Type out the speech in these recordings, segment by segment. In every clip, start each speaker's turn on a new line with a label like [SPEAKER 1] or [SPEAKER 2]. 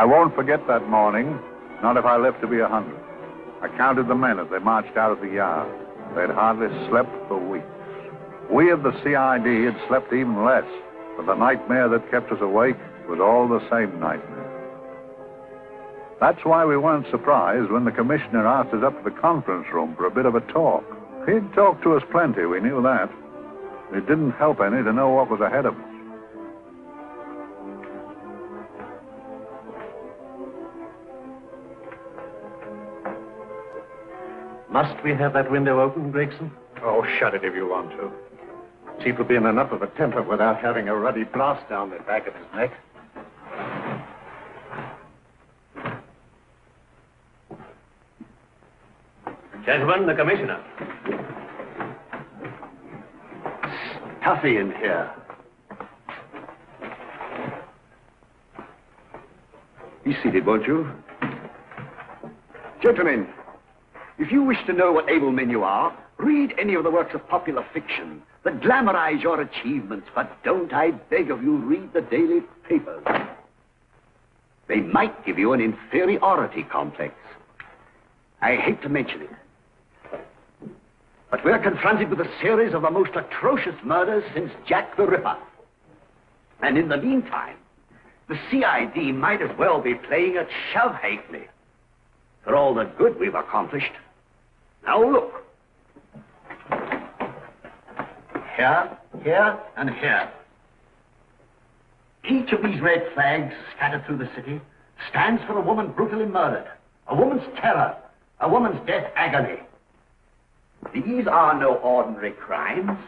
[SPEAKER 1] I won't forget that morning, not if I live to be 100. I counted the men as they marched out of the yard. They'd hardly slept for weeks. We of the CID had slept even less, but the nightmare that kept us awake was all the same nightmare. That's why we weren't surprised when the commissioner asked us up to the conference room for a bit of a talk. He'd talked to us plenty, we knew that. It didn't help any to know what was ahead of us.
[SPEAKER 2] Must we have that window open, Gregson?
[SPEAKER 3] Oh, shut it if you want to. Chief will be in enough of a temper without having a ruddy blast down the back of his neck.
[SPEAKER 2] Gentlemen, the commissioner.
[SPEAKER 3] Stuffy in here. Be seated, won't you? Gentlemen, if you wish to know what able men you are, read any of the works of popular fiction that glamorize your achievements, but don't, I beg of you, read the daily papers. They might give you an inferiority complex. I hate to mention it, but we're confronted with a series of the most atrocious murders since Jack the Ripper. And in the meantime, the CID might as well be playing at shove halfpenny for all the good we've accomplished. Now look. Here, here, and here. Each of these red flags scattered through the city stands for a woman brutally murdered, a woman's terror, a woman's death agony. These are no ordinary crimes.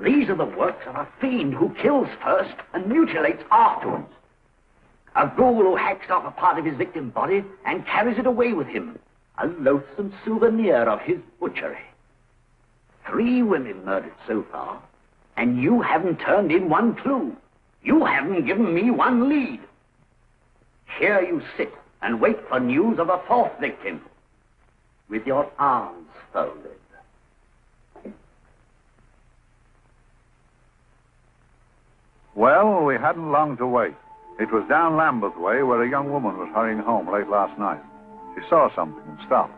[SPEAKER 3] These are the works of a fiend who kills first and mutilates afterwards. A ghoul who hacks off a part of his victim's body and carries it away with him. A loathsome souvenir of his butchery. 3 women murdered so far, and you haven't turned in one clue. You haven't given me one lead. Here you sit and wait for news of a 4th victim, with your arms folded.
[SPEAKER 1] Well, we hadn't long to wait. It was down Lambeth Way where a young woman was hurrying home late last night. She saw something and stopped.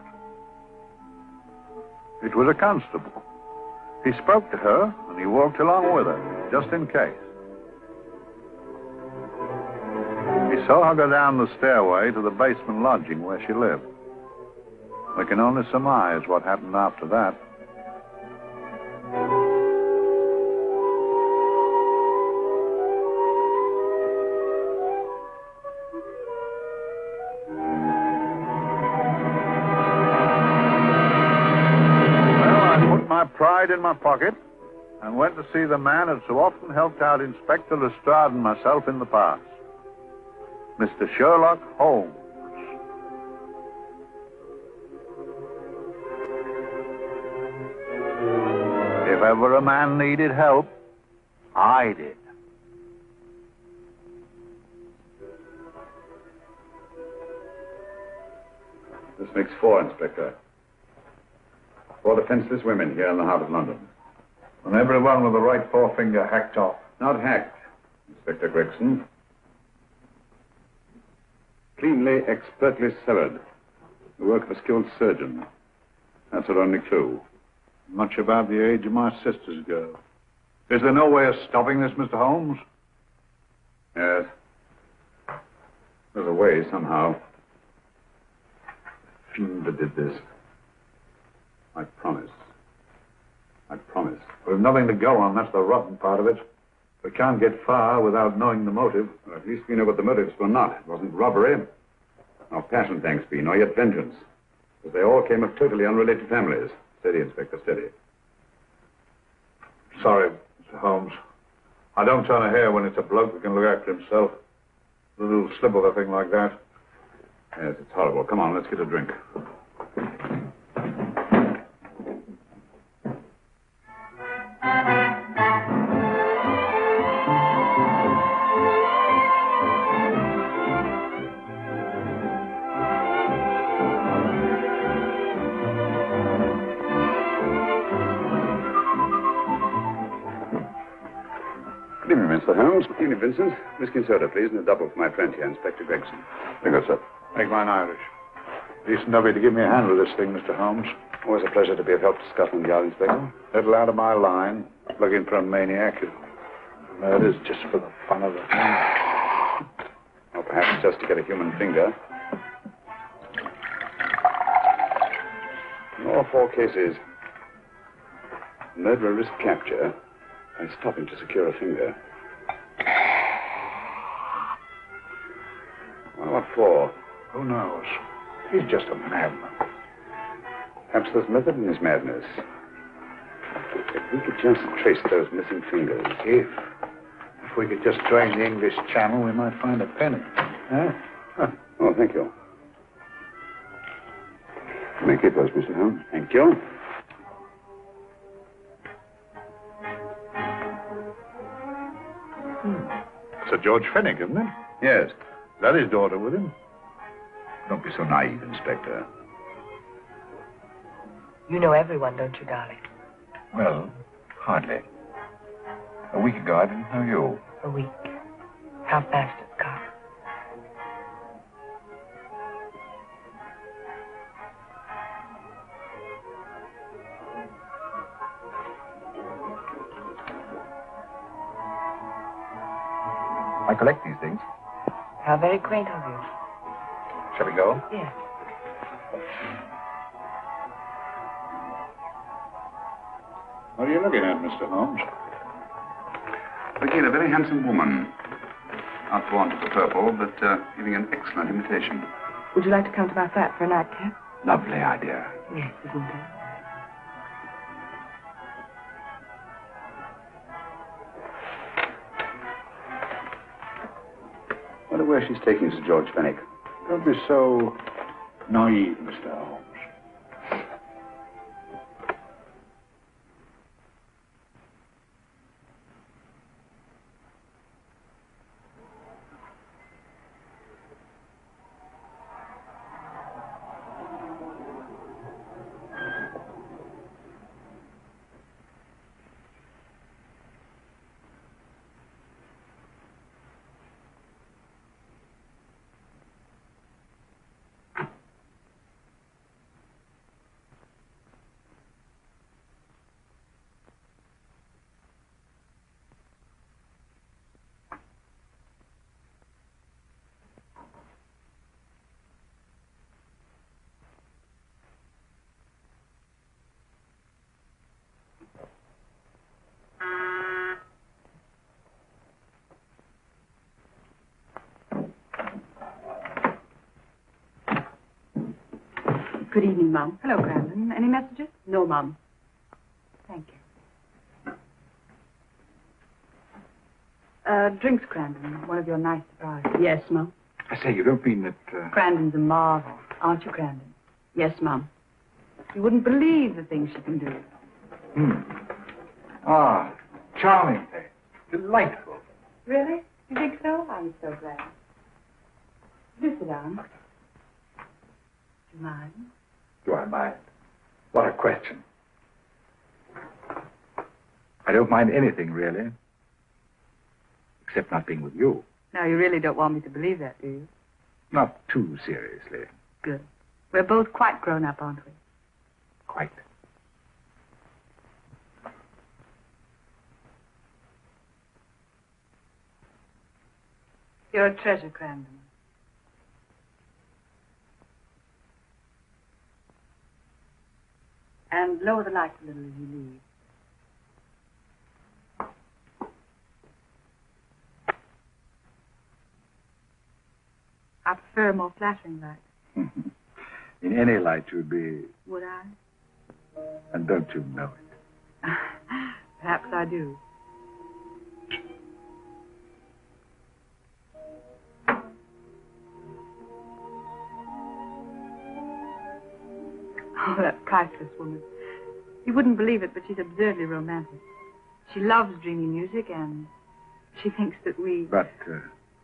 [SPEAKER 1] It was a constable. He spoke to her, and he walked along with her, just in case. He saw her go down the stairway to the basement lodging where she lived. We can only surmise what happened after that. Pride in my pocket and went to see the man who so often helped out Inspector Lestrade and myself in the past, Mr. Sherlock Holmes. If ever a man needed help, I did.
[SPEAKER 3] This makes 4, Inspector. 4 defenseless women here in the heart of London.
[SPEAKER 1] And everyone with the right forefinger hacked off.
[SPEAKER 3] Not hacked, Inspector Gregson. Cleanly, expertly severed. The work of a skilled surgeon. That's our only clue.
[SPEAKER 1] Much about the age of my sister's girl. Is there no way of stopping this, Mr. Holmes?
[SPEAKER 3] Yes. There's a way, somehow. The fiend that did this. I promise. I promise.
[SPEAKER 1] We've nothing to go on. That's the rotten part of it. We can't get far without knowing the motive.
[SPEAKER 3] Well, at least we know what the motives were not. It wasn't robbery, nor passion, thanks be, nor yet vengeance. Because they all came of totally unrelated families. Steady, Inspector, steady.
[SPEAKER 1] Sorry, Mr. Holmes. I don't turn a hair when it's a bloke who can look after himself. A little slip of a thing like that.
[SPEAKER 3] Yes, it's horrible. Come on, let's get a drink.
[SPEAKER 4] Good evening, Mr. Holmes. Good evening, Vincent. Whiskey and soda, please, and a double for my friend here, Inspector Gregson.
[SPEAKER 1] Thank you, sir. Make mine Irish. Decent of you to give me a hand with this thing, Mr. Holmes.
[SPEAKER 4] Always a pleasure to be of help to Scotland Yard, Inspector.
[SPEAKER 1] Little out of my line. Looking for a maniac who murders just for the fun of it.
[SPEAKER 4] Or perhaps just to get a human finger. In all 4 cases, murderer risked capture by stopping to secure a finger. Well, what for?
[SPEAKER 1] Who knows? He's just a madman.
[SPEAKER 4] Perhaps there's method in his madness. If we could just trace those missing fingers.
[SPEAKER 1] If we could just drain the English Channel, we might find a penny. Huh?
[SPEAKER 4] Oh, thank you. You may keep those, Mr. Holmes. Thank you.
[SPEAKER 1] Sir George Fenwick, isn't it?
[SPEAKER 4] Yes.
[SPEAKER 1] Is that his daughter with him?
[SPEAKER 4] Don't be so naive, Inspector.
[SPEAKER 5] You know everyone, don't you, darling?
[SPEAKER 4] Well, hardly. A week ago, I didn't know you.
[SPEAKER 5] A week. How fast it's gone.
[SPEAKER 4] I collect these things.
[SPEAKER 5] How very quaint of you.
[SPEAKER 4] Shall we go?
[SPEAKER 5] Yes.
[SPEAKER 1] What are you looking at, Mr. Holmes?
[SPEAKER 4] Looking at a very handsome woman. Not fond of the purple, but giving an excellent imitation.
[SPEAKER 5] Would you like to come to my flat for a nightcap?
[SPEAKER 4] Lovely idea.
[SPEAKER 5] Yes, isn't it?
[SPEAKER 4] Wonder where she's taking Sir George Fenwick.
[SPEAKER 1] Don't be so naive, Mr. Holmes.
[SPEAKER 6] Good evening, Mum.
[SPEAKER 5] Hello, Brandon. Any messages?
[SPEAKER 6] No, Mum.
[SPEAKER 5] Thank you. Drinks, Crandon. One of your nice surprises.
[SPEAKER 6] Yes, Mum.
[SPEAKER 4] I say, you don't mean that...
[SPEAKER 5] Crandon's a marvel, aren't you, Crandon?
[SPEAKER 6] Yes, Mum.
[SPEAKER 5] You wouldn't believe the things she can do.
[SPEAKER 4] Ah, charming thing. Delightful.
[SPEAKER 5] Really? You think so? I'm so glad. Do sit down. Do you mind?
[SPEAKER 4] Do I mind? What a question. I don't mind anything, really. Except not being with you.
[SPEAKER 5] Now, you really don't want me to believe that, do you?
[SPEAKER 4] Not too seriously.
[SPEAKER 5] Good. We're both quite grown up, aren't we?
[SPEAKER 4] Quite.
[SPEAKER 5] You're a treasure, Crandon. And lower the lights a little as you leave. I prefer a more flattering light.
[SPEAKER 4] In any light you'd be...
[SPEAKER 5] Would I?
[SPEAKER 4] And don't you know it?
[SPEAKER 5] Perhaps I do. Oh, that priceless woman. You wouldn't believe it, but she's absurdly romantic. She loves dreamy music, and she thinks that we...
[SPEAKER 4] But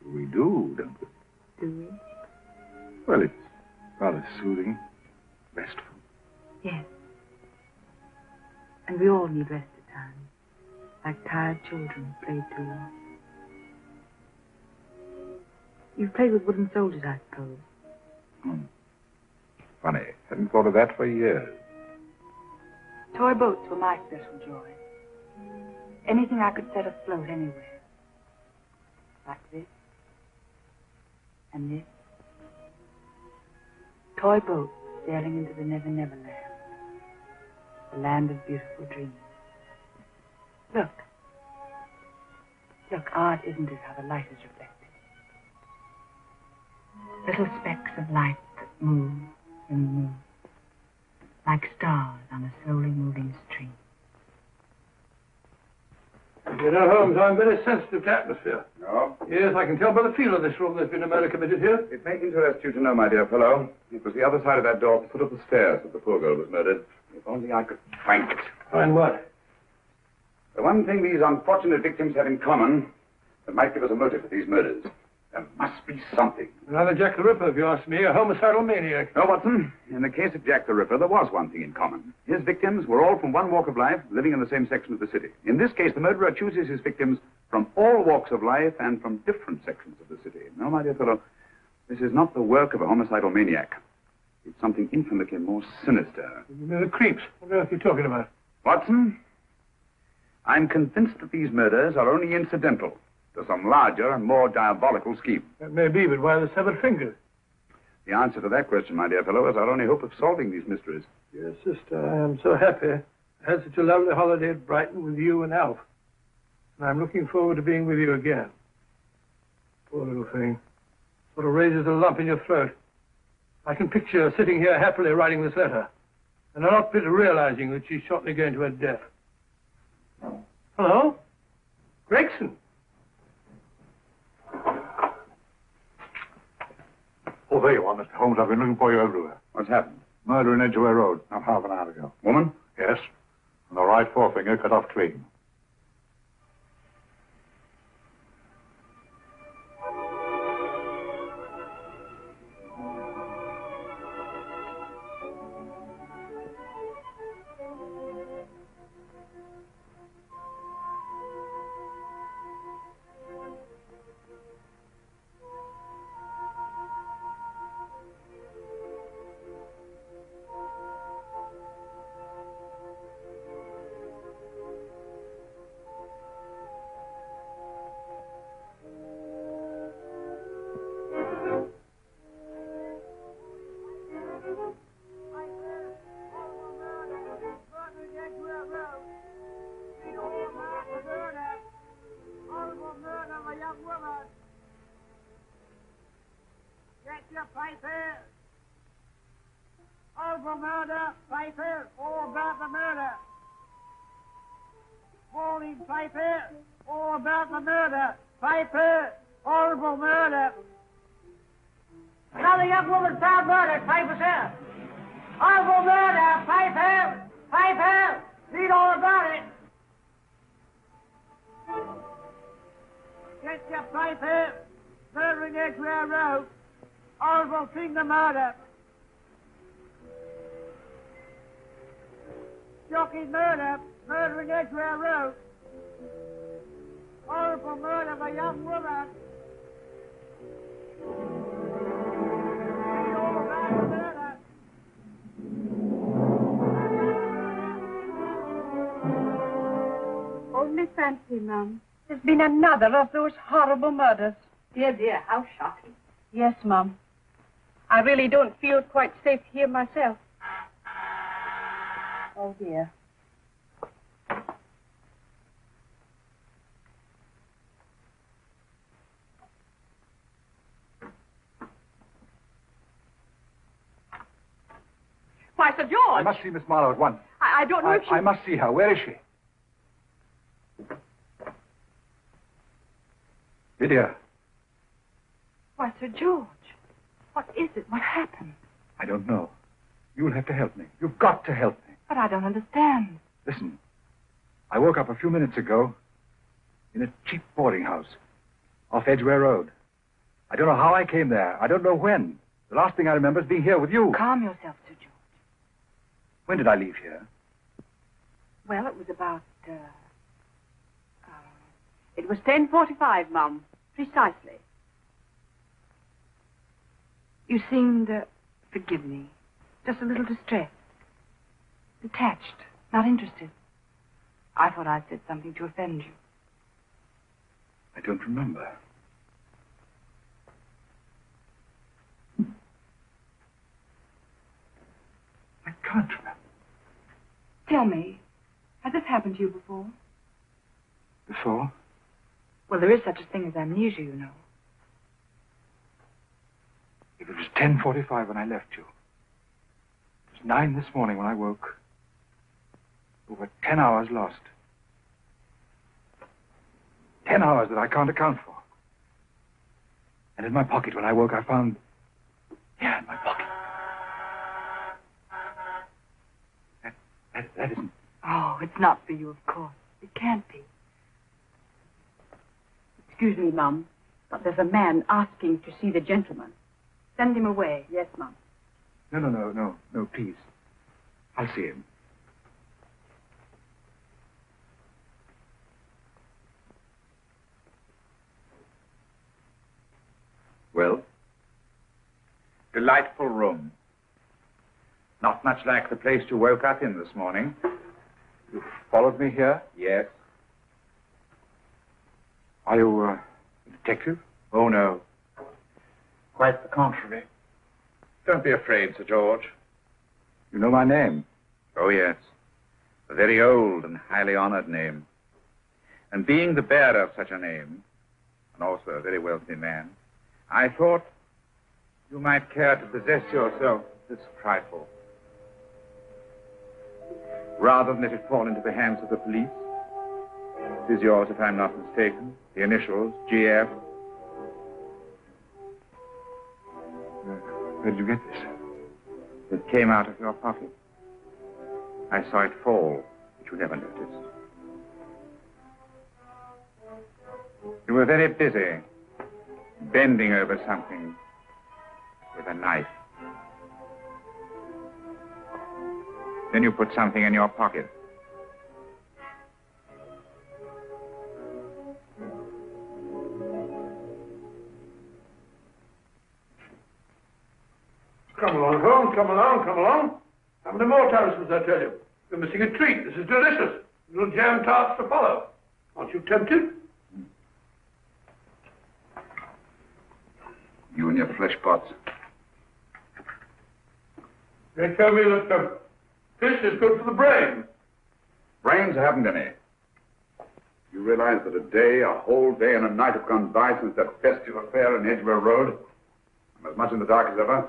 [SPEAKER 4] we do, don't we?
[SPEAKER 5] Do we?
[SPEAKER 4] Well, it's rather soothing, restful.
[SPEAKER 5] Yes. And we all need rest at times, like tired children played too long. You've played with wooden soldiers, I suppose.
[SPEAKER 1] Funny. Hadn't thought of that for years.
[SPEAKER 5] Toy boats were my special joy. Anything I could set afloat anywhere. Like this. And this. Toy boats sailing into the Never Never Land. The land of beautiful dreams. Look. Look, art isn't it how the light is reflected? Little specks of light that move and move. Like stars on a slowly moving stream.
[SPEAKER 7] You know, Holmes, I'm very sensitive to atmosphere.
[SPEAKER 4] No?
[SPEAKER 7] Yes, I can tell by the feel of this room there's been a murder committed here.
[SPEAKER 4] It may interest you to know, my dear fellow, it was the other side of that door at the foot of the stairs that the poor girl was murdered. If only I could find it.
[SPEAKER 7] Find what?
[SPEAKER 4] The one thing these unfortunate victims have in common that might give us a motive for these murders. There must be something.
[SPEAKER 7] Another Jack the Ripper, if you ask me, a homicidal maniac.
[SPEAKER 4] No, Watson. In the case of Jack the Ripper, there was one thing in common. His victims were all from one walk of life, living in the same section of the city. In this case, the murderer chooses his victims from all walks of life and from different sections of the city. No, my dear fellow, this is not the work of a homicidal maniac. It's something infinitely more sinister.
[SPEAKER 7] You know, the creeps. What else are you talking about?
[SPEAKER 4] Watson, I'm convinced that these murders are only incidental to some larger and more diabolical scheme.
[SPEAKER 7] That may be, but why the severed fingers?
[SPEAKER 4] The answer to that question, my dear fellow, is our only hope of solving these mysteries.
[SPEAKER 7] Yes, sister, I am so happy. I had such a lovely holiday at Brighton with you and Alf. And I'm looking forward to being with you again. Poor little thing. Sort of raises a lump in your throat. I can picture her sitting here happily writing this letter. And not bit realizing that she's shortly going to her death. Hello? Gregson.
[SPEAKER 1] Oh, there you are, Mr. Holmes. I've been looking for you everywhere.
[SPEAKER 4] What's happened?
[SPEAKER 1] Murder in Edgware Road, not half an hour ago.
[SPEAKER 4] Woman?
[SPEAKER 1] Yes. And the right forefinger cut off clean.
[SPEAKER 8] Another young woman found murdered, 5%. Horrible murder, 5 Read all about it. Get your 5 murdering Edgware Road. Horrible finger murder. Shocking murder, murdering Edgware Road. Horrible murder of a young woman.
[SPEAKER 6] Only fancy, Mum. There's been another of those horrible murders.
[SPEAKER 5] Dear, dear, how shocking.
[SPEAKER 6] Yes, Mum. I really don't feel quite safe here myself. Oh, dear. Why, Sir George!
[SPEAKER 1] I must see Miss Marlowe at once.
[SPEAKER 6] I don't know if she...
[SPEAKER 1] I must see her. Where is she? Lydia.
[SPEAKER 6] Why, Sir George, what is it? What happened?
[SPEAKER 1] I don't know. You'll have to help me. You've got to help me.
[SPEAKER 6] But I don't understand.
[SPEAKER 1] Listen. I woke up a few minutes ago in a cheap boarding house off Edgware Road. I don't know how I came there. I don't know when. The last thing I remember is being here with you.
[SPEAKER 6] Calm yourself, Sir George.
[SPEAKER 1] When did I leave here?
[SPEAKER 6] Well, it was about, it was 10:45, Mum. Precisely.
[SPEAKER 5] You seemed, forgive me, just a little distressed. Detached, not interested. I thought I'd said something to offend you.
[SPEAKER 4] I don't remember. I can't remember.
[SPEAKER 5] Tell me, has this happened to you before?
[SPEAKER 4] Before?
[SPEAKER 5] Well, there is such a thing as amnesia, you know.
[SPEAKER 4] It was 10:45 when I left you. It was 9 this morning when I woke. Over 10 hours lost. 10 hours that I can't account for. And in my pocket when I woke, I found... Yeah, in my pocket. That isn't...
[SPEAKER 5] Oh, it's not for you, of course. It can't be.
[SPEAKER 6] Excuse me, Mum, but there's a man asking to see the gentleman.
[SPEAKER 5] Send him away.
[SPEAKER 6] Yes, Mum.
[SPEAKER 4] No, please. I'll see him. Well? Delightful room. Not much like the place you woke up in this morning. You followed me here? Yes. Are you a detective? Oh, no. Quite the contrary. Don't be afraid, Sir George. You know my name? Oh, yes. A very old and highly honored name. And being the bearer of such a name, and also a very wealthy man, I thought you might care to possess yourself this trifle. Rather than let it fall into the hands of the police. It is yours, if I'm not mistaken. The initials, GF. Where did you get this? It came out of your pocket. I saw it fall, but you never noticed. You were very busy, bending over something with a knife. Then you put something in your pocket.
[SPEAKER 7] Come along, Holmes, come along. How many more times must I tell you? You're missing a treat. This is delicious. Little jam tarts to follow. Aren't you tempted?
[SPEAKER 4] You and your flesh pots.
[SPEAKER 7] They tell me that fish is good for the brain.
[SPEAKER 4] Brains haven't any. You realize that a whole day and a night have gone by since that festive affair in Edgware Road? I'm as much in the dark as ever.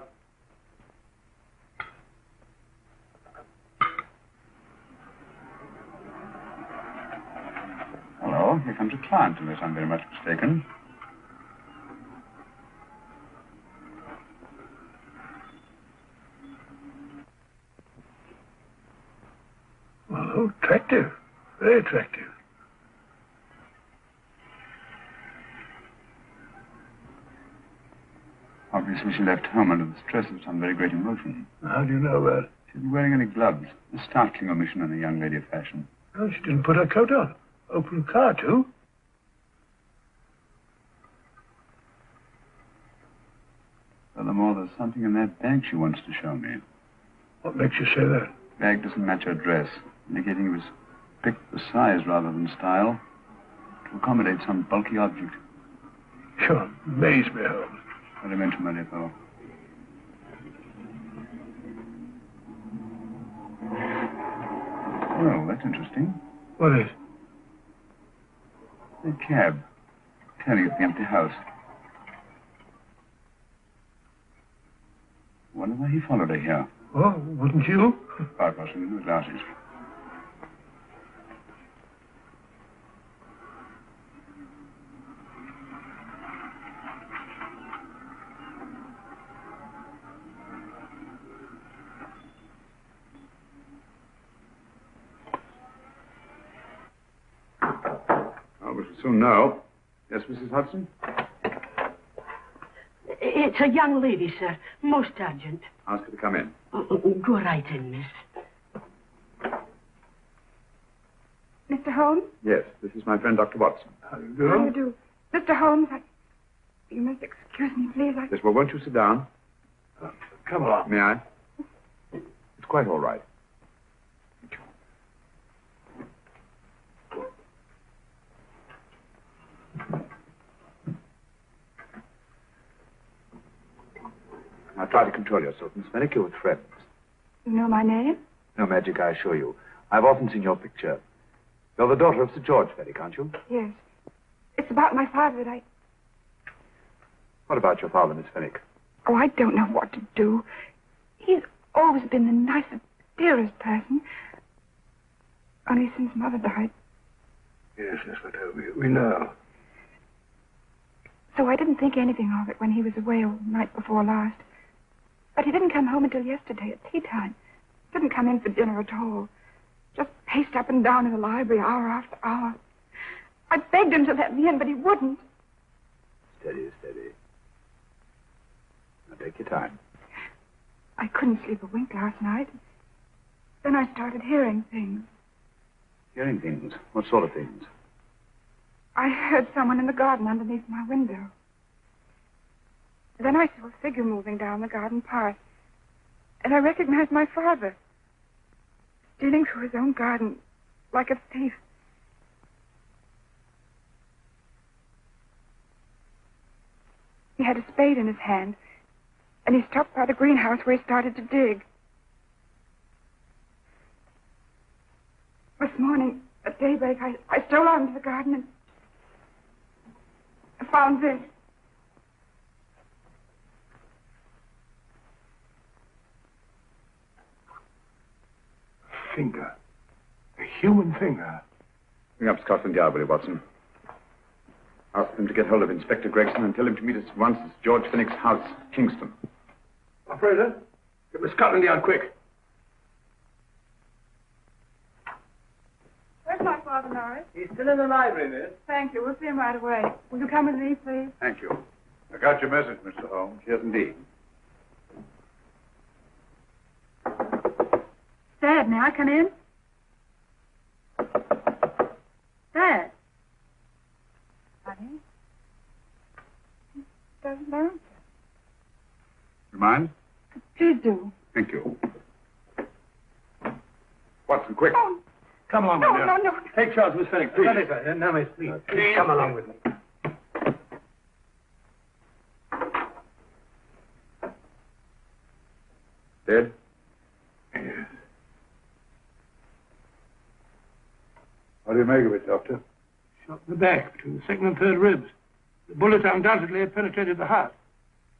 [SPEAKER 4] Hello, here comes a client, unless I'm very much mistaken.
[SPEAKER 7] Well, attractive. Very attractive.
[SPEAKER 4] Obviously, she left home under the stress of some very great emotion.
[SPEAKER 7] How do you know that?
[SPEAKER 4] She isn't wearing any gloves. A startling omission in a young lady of fashion.
[SPEAKER 7] Oh, she didn't put her coat on. Open car, too.
[SPEAKER 4] Furthermore, there's something in that bag she wants to show me.
[SPEAKER 7] What makes you say that?
[SPEAKER 4] The bag doesn't match her dress, indicating it was picked for size rather than style, to accommodate some bulky object.
[SPEAKER 7] You amaze me, Holmes.
[SPEAKER 4] What I meant to my dear fellow. Well, that's interesting.
[SPEAKER 7] What is?
[SPEAKER 4] The cab, turning at the empty house. Wonder why he followed her here.
[SPEAKER 7] Oh, wouldn't you?
[SPEAKER 4] Quite possibly with glasses. Oh, we shall soon know. Yes, Mrs. Hudson?
[SPEAKER 6] It's a young lady, sir. Most urgent.
[SPEAKER 4] Ask her to come in.
[SPEAKER 6] Go right in, miss.
[SPEAKER 5] Mr. Holmes?
[SPEAKER 4] Yes, this is my friend, Dr. Watson.
[SPEAKER 7] How do you do?
[SPEAKER 5] How do you do? Mr. Holmes, you must excuse me, please.
[SPEAKER 4] Yes, well, won't you sit down?
[SPEAKER 7] Come along.
[SPEAKER 4] May I? It's quite all right. Thank you. Now try to control yourself, Miss Fenwick. You're with friends.
[SPEAKER 5] You know my name?
[SPEAKER 4] No magic, I assure you. I've often seen your picture. You're the daughter of Sir George Fenwick, aren't you?
[SPEAKER 5] Yes. It's about my father that I...
[SPEAKER 4] What about your father, Miss Fenwick?
[SPEAKER 5] Oh, I don't know what to do. He's always been the nicest, dearest person. Only since Mother died.
[SPEAKER 7] Yes, but we know.
[SPEAKER 5] So I didn't think anything of it when he was away all night before last. But he didn't come home until yesterday at tea time. Didn't come in for dinner at all. Just paced up and down in the library hour after hour. I begged him to let me in, but he wouldn't.
[SPEAKER 4] Steady, steady. Now take your time.
[SPEAKER 5] I couldn't sleep a wink last night. Then I started hearing things.
[SPEAKER 4] Hearing things? What sort of things?
[SPEAKER 5] I heard someone in the garden underneath my window. Then I saw a figure moving down the garden path. And I recognized my father. Stealing through his own garden like a thief. He had a spade in his hand. And he stopped by the greenhouse where he started to dig. This morning, at daybreak, I stole out into the garden and I found this.
[SPEAKER 7] A finger. A human finger.
[SPEAKER 4] Bring up Scotland Yard, will you, Watson? Ask them to get hold of Inspector Gregson and tell him to meet us at once at George Fenwick's house, Kingston.
[SPEAKER 7] Operator, get me Scotland Yard quick.
[SPEAKER 5] Where's my father, Norris?
[SPEAKER 2] He's still in the library, miss.
[SPEAKER 5] Thank you. We'll see him right away. Will you come with me, please?
[SPEAKER 4] Thank you.
[SPEAKER 1] I got your message, Mr. Holmes.
[SPEAKER 4] Yes, indeed.
[SPEAKER 5] Dad, may I come in? Dad. Honey? He doesn't answer.
[SPEAKER 4] You mind?
[SPEAKER 5] Please do.
[SPEAKER 4] Thank you. Watson, quick.
[SPEAKER 5] Oh,
[SPEAKER 7] Come along, my dear.
[SPEAKER 5] no.
[SPEAKER 7] Take charge, Miss Fenwick, please.
[SPEAKER 2] Now, miss, please.
[SPEAKER 7] Please come along with me.
[SPEAKER 4] Dead?
[SPEAKER 7] Yes.
[SPEAKER 1] What do you make of it, Doctor?
[SPEAKER 7] Shot in the back, between the second and third ribs. The bullet undoubtedly had penetrated the heart.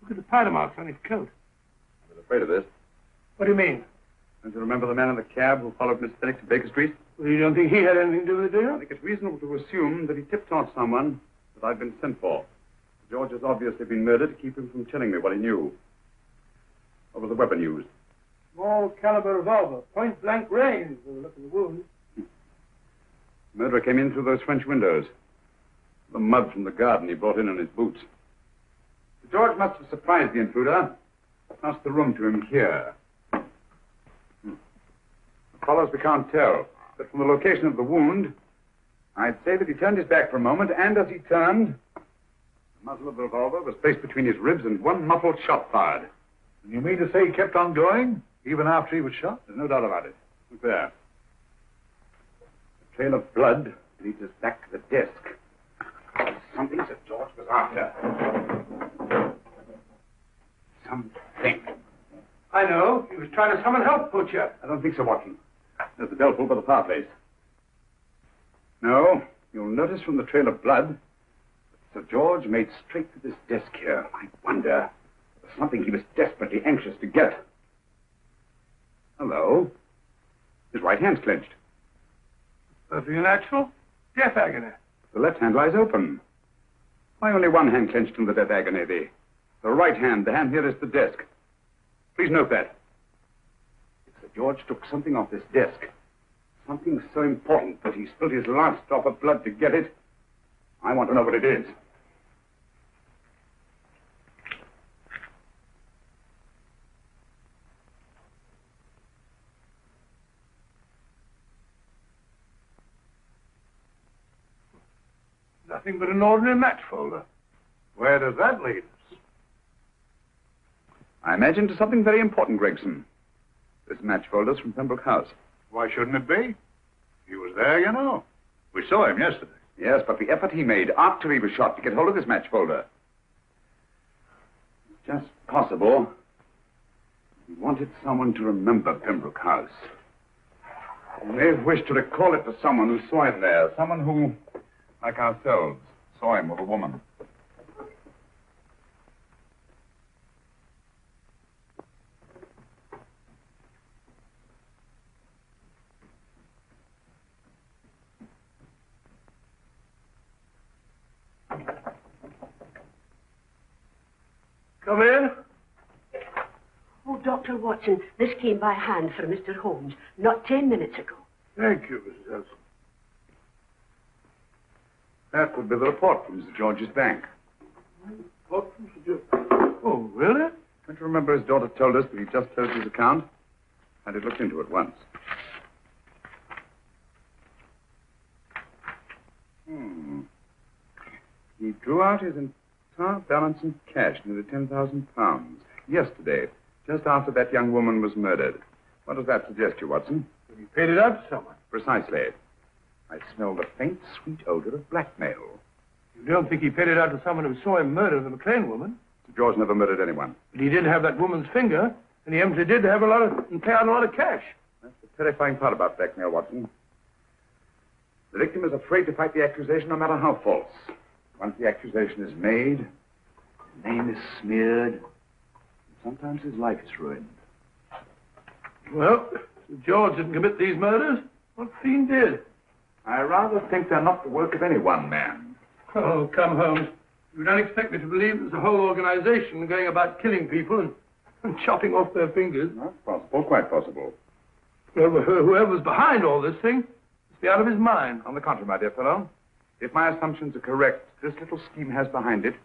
[SPEAKER 7] Look at the powder marks on his coat.
[SPEAKER 4] I was afraid of this.
[SPEAKER 7] What do you mean?
[SPEAKER 4] Don't you remember the man in the cab who followed Miss Fenwick to Baker Street?
[SPEAKER 7] Well, you don't think he had anything to do with it, do
[SPEAKER 4] I
[SPEAKER 7] you?
[SPEAKER 4] think it's reasonable to assume that he tipped-off someone that I've been sent for. George has obviously been murdered to keep him from telling me what he knew. What was the weapon used?
[SPEAKER 7] Small caliber revolver, point blank range, by the look of the wound.
[SPEAKER 4] The murderer came in through those French windows. The mud from the garden he brought in his boots. George must have surprised the intruder. Passed the room to him here. What follows we can't tell. But from the location of the wound, I'd say that he turned his back for a moment, and as he turned, the muzzle of the revolver was placed between his ribs and one muffled shot fired.
[SPEAKER 1] You mean to say he kept on going, even after he was shot?
[SPEAKER 4] There's no doubt about it. Look there. A trail of blood leads us back to the desk. Something Sir George was after. Something.
[SPEAKER 7] I know. He was trying to summon help, Butcher.
[SPEAKER 4] I don't think so, Watson. There's the bell pull by the fireplace. No, you'll notice from the trail of blood that Sir George made straight for this desk here. I wonder, there's something he was desperately anxious to get. Hello. His right hand's clenched.
[SPEAKER 7] Perfectly natural. Death agony.
[SPEAKER 4] The left hand lies open. Why only one hand clenched in the death agony? The right hand, the hand nearest the desk. Please note that. If Sir George took something off this desk, something so important that he spilled his last drop of blood to get it, I want to know what it is.
[SPEAKER 7] Nothing but an ordinary match folder.
[SPEAKER 1] Where does that lead us?
[SPEAKER 4] I imagine to something very important, Gregson. This match folder's from Pembroke House.
[SPEAKER 1] Why shouldn't it be? He was there, you know. We saw him yesterday.
[SPEAKER 4] Yes, but the effort he made after he was shot to get hold of this match folder. It's just possible he wanted someone to remember Pembroke House. He may have wished to recall it to someone who saw him there. Someone who, like ourselves, saw him with a woman.
[SPEAKER 7] Come in.
[SPEAKER 9] Oh, Dr. Watson, this came by hand for Mr. Holmes not 10 minutes ago.
[SPEAKER 7] Thank you, Mrs. Elson.
[SPEAKER 4] That would be the report from Sir George's bank.
[SPEAKER 7] What from Sir George? Oh, really?
[SPEAKER 4] Don't you remember his daughter told us that he just closed his account? And it looked into it once. He drew out his entire balance in cash, nearly £10,000, yesterday, just after that young woman was murdered. What does that suggest you, Watson?
[SPEAKER 7] He paid it out to someone.
[SPEAKER 4] Precisely. I smell the faint, sweet odor of blackmail.
[SPEAKER 7] You don't think he paid it out to someone who saw him murder the McLean woman?
[SPEAKER 4] Sir George never murdered anyone.
[SPEAKER 7] But he did have that woman's finger, and he empty did have and pay out a lot of cash.
[SPEAKER 4] That's the terrifying part about blackmail, Watson. The victim is afraid to fight the accusation, no matter how false. Once the accusation is made, his name is smeared, and sometimes his life is ruined.
[SPEAKER 7] Well, Sir George didn't commit these murders. What fiend did?
[SPEAKER 4] I rather think they're not the work of any one man.
[SPEAKER 7] Oh, come, Holmes. You don't expect me to believe there's a whole organization going about killing people and chopping off their fingers.
[SPEAKER 4] Not possible, quite possible.
[SPEAKER 7] Well, whoever's behind all this thing must be out of his mind.
[SPEAKER 4] On the contrary, my dear fellow, if my assumptions are correct, this little scheme has behind it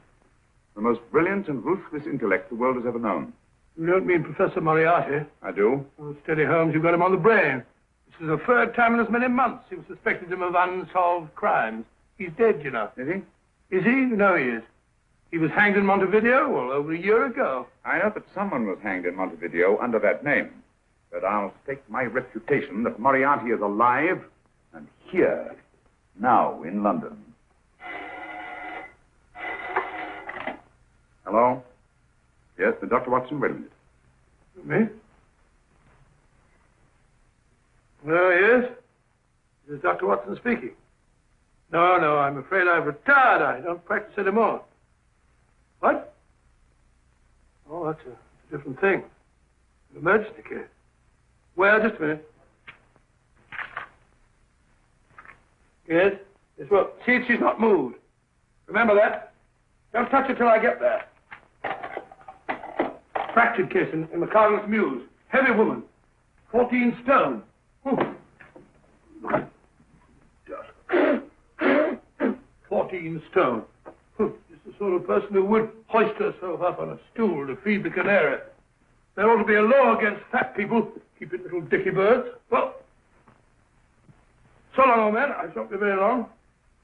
[SPEAKER 4] the most brilliant and ruthless intellect the world has ever known.
[SPEAKER 7] You don't mean Professor Moriarty?
[SPEAKER 4] I do.
[SPEAKER 7] Oh, steady, Holmes, you've got him on the brain. This is the third time in as many months you've suspected him of unsolved crimes. He's dead, you know.
[SPEAKER 4] Is he?
[SPEAKER 7] Is he? You know he is. He was hanged in Montevideo, well, over a year ago.
[SPEAKER 4] I know that someone was hanged in Montevideo under that name. But I'll stake my reputation that Moriarty is alive and here, now, in London. Hello? Yes, Dr. Watson, wait a minute.
[SPEAKER 7] Me? Yes? This is Dr. Watson speaking. No, I'm afraid I've retired. I don't practice anymore. What? Oh, that's a different thing. An emergency case. Well, just a minute. Yes? Yes, well, see, she's not moved. Remember that? Don't touch her till I get there. Fractured case in McCardle's Mews. Heavy woman. 14 stone. 14 stone. Just the sort of person who would hoist herself up on a stool to feed the canary. There ought to be a law against fat people keeping little dicky birds. Well, so long, old man. I shan't be very long.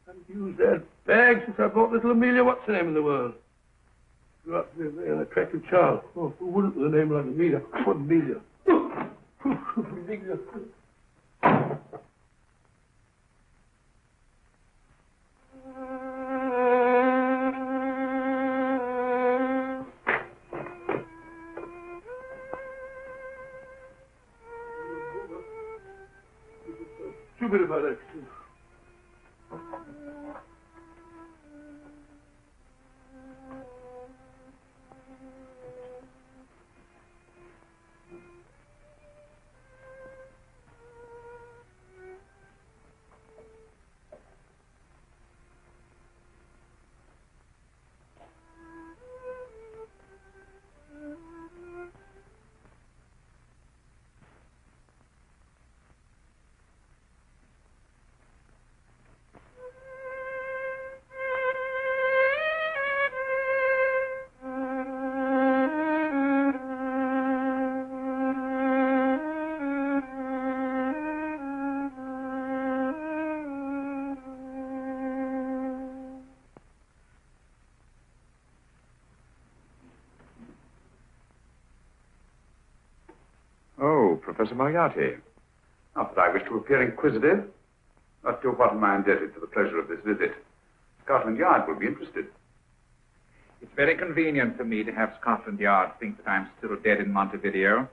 [SPEAKER 7] I haven't used that bag since I bought little Amelia. What's her name in the world? Grew up to be a very attractive child. Oh, who wouldn't with a name like Amelia? What Amelia? Amelia. Stupid about that.
[SPEAKER 4] Professor Moriarty. Not that I wish to appear inquisitive, but to what am I indebted for the pleasure of this visit? Scotland Yard will be interested.
[SPEAKER 10] It's very convenient for me to have Scotland Yard think that I'm still dead in Montevideo.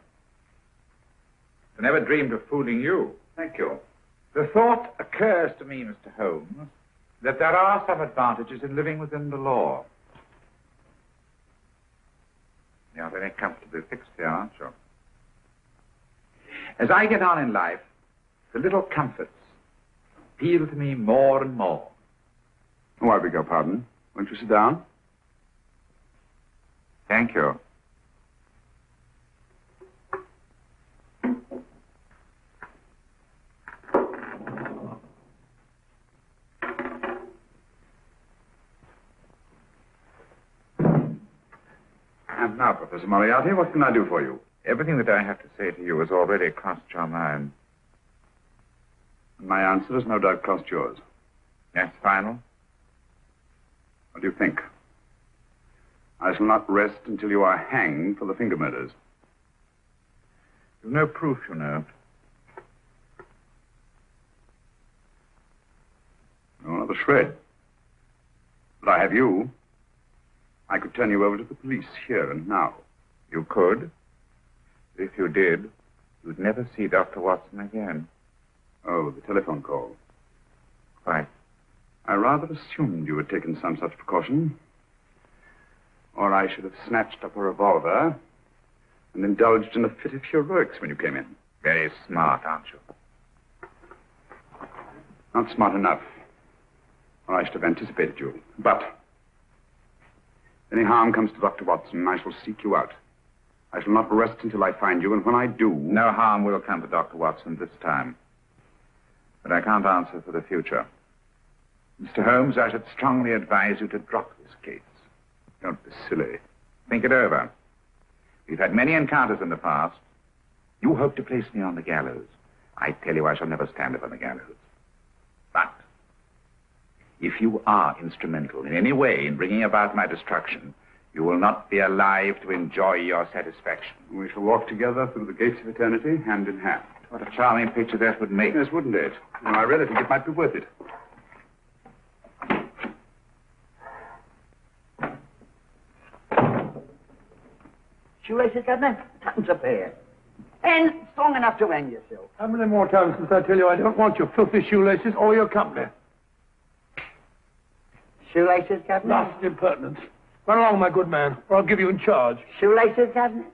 [SPEAKER 10] I never dreamed of fooling you.
[SPEAKER 4] Thank you.
[SPEAKER 10] The thought occurs to me, Mr. Holmes, that there are some advantages in living within the law. You're very comfortably fixed here, aren't you? As I get on in life, the little comforts appeal to me more and more.
[SPEAKER 4] Oh, I beg your pardon. Won't you sit down?
[SPEAKER 10] Thank you.
[SPEAKER 4] And now, Professor Moriarty, what can I do for you?
[SPEAKER 10] Everything that I have to say to you has already crossed your mind.
[SPEAKER 4] And my answer has no doubt crossed yours.
[SPEAKER 10] That's final?
[SPEAKER 4] What do you think? I shall not rest until you are hanged for the finger murders.
[SPEAKER 10] You've no proof, you know.
[SPEAKER 4] No, not a shred. But I have you. I could turn you over to the police here and now.
[SPEAKER 10] You could. If you did, you'd never see Dr. Watson again.
[SPEAKER 4] Oh, the telephone call.
[SPEAKER 10] Quite.
[SPEAKER 4] I rather assumed you had taken some such precaution. Or I should have snatched up a revolver and indulged in a fit of heroics when you came in.
[SPEAKER 10] Very smart, aren't you?
[SPEAKER 4] Not smart enough. Or I should have anticipated you. But if any harm comes to Dr. Watson, I shall seek you out. I shall not rest until I find you, and when I do...
[SPEAKER 10] No harm will come to Dr. Watson this time. But I can't answer for the future. Mr. Holmes, I should strongly advise you to drop this case.
[SPEAKER 4] Don't be silly.
[SPEAKER 10] Think it over. We've had many encounters in the past. You hope to place me on the gallows. I tell you I shall never stand upon the gallows. But if you are instrumental in any way in bringing about my destruction, you will not be alive to enjoy your satisfaction.
[SPEAKER 4] We shall walk together through the gates of eternity, hand in hand.
[SPEAKER 10] What a charming picture that would make.
[SPEAKER 4] Yes, wouldn't it? No, I really think it might be worth it.
[SPEAKER 3] Shoelaces, Governor? Tuppence a pair. And strong enough to hang yourself.
[SPEAKER 7] How many more times since I tell you I don't want your filthy shoelaces or your company?
[SPEAKER 3] Shoelaces, Governor?
[SPEAKER 7] Last impertinence. Run along, my good man, or I'll give you in charge.
[SPEAKER 3] Shoelaces, Governor?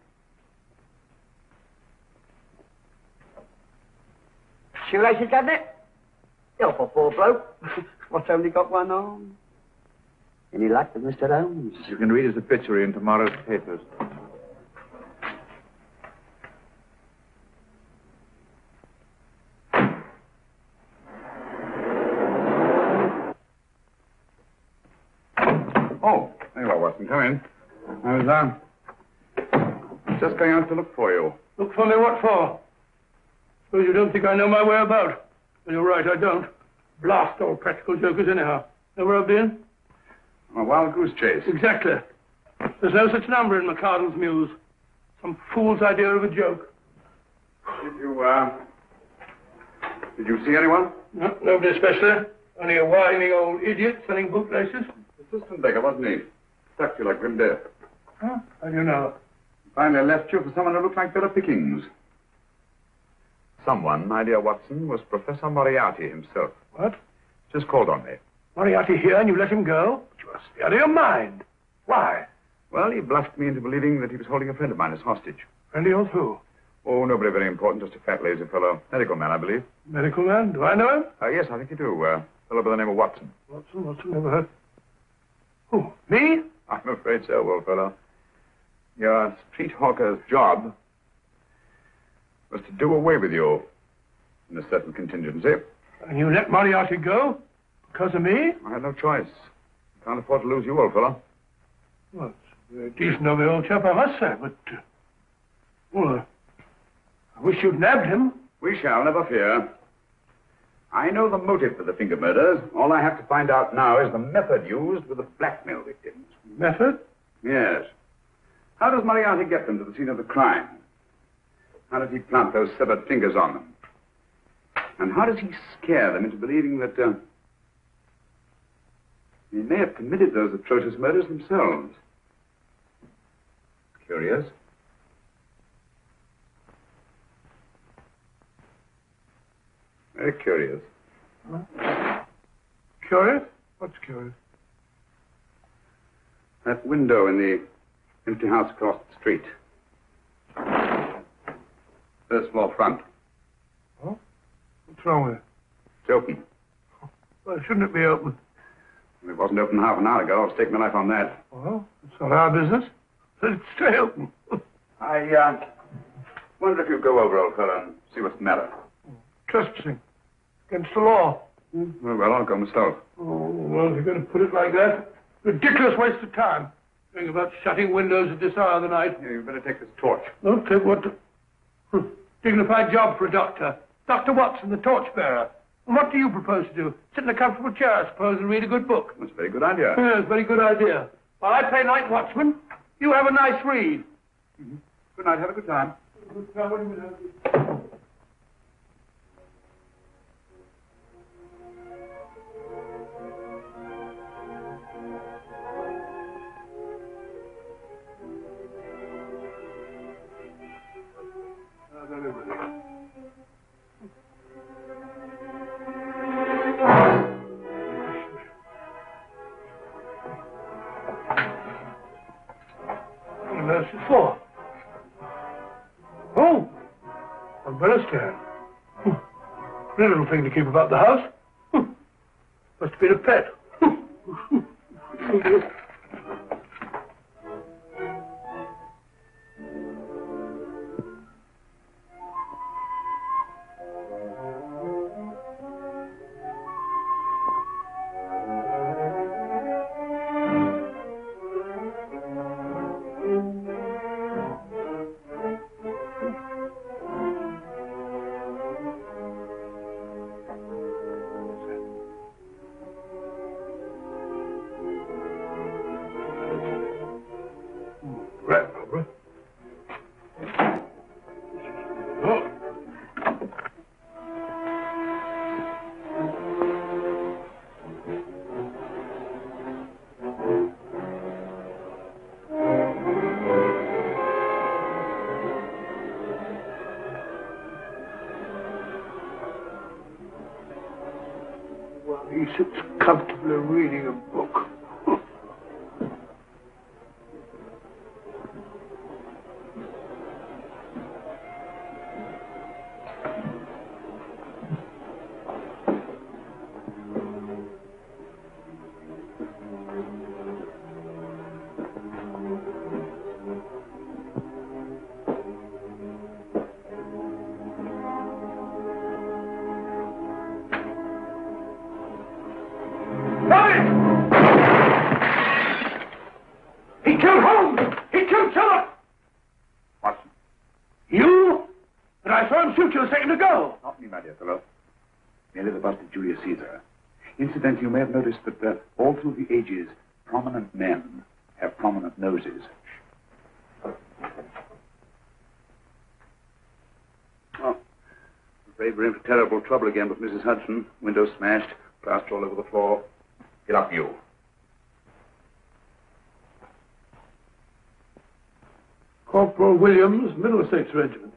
[SPEAKER 3] Shoelaces, Governor? Help a poor bloke. What's only got one arm? Any luck with Mr. Holmes?
[SPEAKER 10] You can read his obituary in tomorrow's papers.
[SPEAKER 4] Oh, there you are, Watson. Come in. I was, just going out to look for you.
[SPEAKER 7] Look for me what for? Suppose you don't think I know my way about. Well, you're right, I don't. Blast all practical jokers anyhow. Know where I've been?
[SPEAKER 4] A wild goose chase.
[SPEAKER 7] Exactly. There's no such number in McCardle's Muse. Some fool's idea of a joke.
[SPEAKER 4] Did you see anyone?
[SPEAKER 7] No, nobody especially. Only a whining old idiot selling bootlaces.
[SPEAKER 4] Assistant beggar, wasn't he? Stuck you like grim death.
[SPEAKER 7] Huh? How do you know?
[SPEAKER 4] Finally left you for someone who looked like Bella Pickings. Someone, my dear Watson, was Professor Moriarty himself.
[SPEAKER 7] What?
[SPEAKER 4] Just called on me.
[SPEAKER 7] Moriarty here and you let him go? But you are out of your mind. Why?
[SPEAKER 4] Well, he bluffed me into believing that he was holding a friend of mine as hostage.
[SPEAKER 7] Friend of yours who?
[SPEAKER 4] Oh, nobody very important, just a fat, lazy fellow. Medical man, I believe.
[SPEAKER 7] Medical man? Do I know him?
[SPEAKER 4] Yes, I think you do. A fellow by the name of Watson.
[SPEAKER 7] Watson, never heard. Who, me?
[SPEAKER 4] I'm afraid so, old fellow. Your street hawker's job was to do away with you in a certain contingency.
[SPEAKER 7] And you let Moriarty go? Because of me?
[SPEAKER 4] I had no choice. Can't afford to lose you, old fellow.
[SPEAKER 7] Well, it's very decent of the old chap, I must say, but... I wish you'd nabbed him.
[SPEAKER 4] We shall, never fear. I know the motive for the finger murders. All I have to find out now is the method used with the blackmail victims.
[SPEAKER 7] Method?
[SPEAKER 4] Yes. How does Moriarty get them to the scene of the crime? How did he plant those severed fingers on them? And how does he scare them into believing that they may have committed those atrocious murders themselves? Curious. Very curious.
[SPEAKER 7] Huh? Curious? What's curious?
[SPEAKER 4] That window in the empty house across the street. First floor front.
[SPEAKER 7] Oh? What's wrong with it?
[SPEAKER 4] It's open.
[SPEAKER 7] Well, shouldn't it be open?
[SPEAKER 4] It wasn't open half an hour ago. I'll stake my life on that.
[SPEAKER 7] Well, it's not our business. Let it stay open.
[SPEAKER 4] I wonder if you'd go over, old fellow, and see what's the matter.
[SPEAKER 7] Trespassing. Against the law.
[SPEAKER 4] Well, I'll go myself.
[SPEAKER 7] Oh, well, if you're going to put it like that, ridiculous waste of time. Think about shutting windows at this hour of the night.
[SPEAKER 4] Yeah, you better take this torch.
[SPEAKER 7] Don't take what... Dignified job for a doctor. Dr. Watson, the torchbearer. And what do you propose to do? Sit in a comfortable chair, I suppose, and read a good book.
[SPEAKER 4] That's a very good idea.
[SPEAKER 7] Yes, very good idea. While I play night watchman, you have a nice read.
[SPEAKER 4] Mm-hmm. Good night. Have a good time.
[SPEAKER 7] Good time. What do you mean? For? Oh, umbrella stand. Pretty little thing to keep about the house. Must have been a pet. He sits comfortably reading a book.
[SPEAKER 4] Incidentally, you may have noticed that all through the ages, prominent men have prominent noses. Oh, afraid we're in for terrible trouble again with Mrs. Hudson. Windows smashed, plaster all over the floor. Get up, you.
[SPEAKER 7] Corporal Williams, Middlesex Regiment.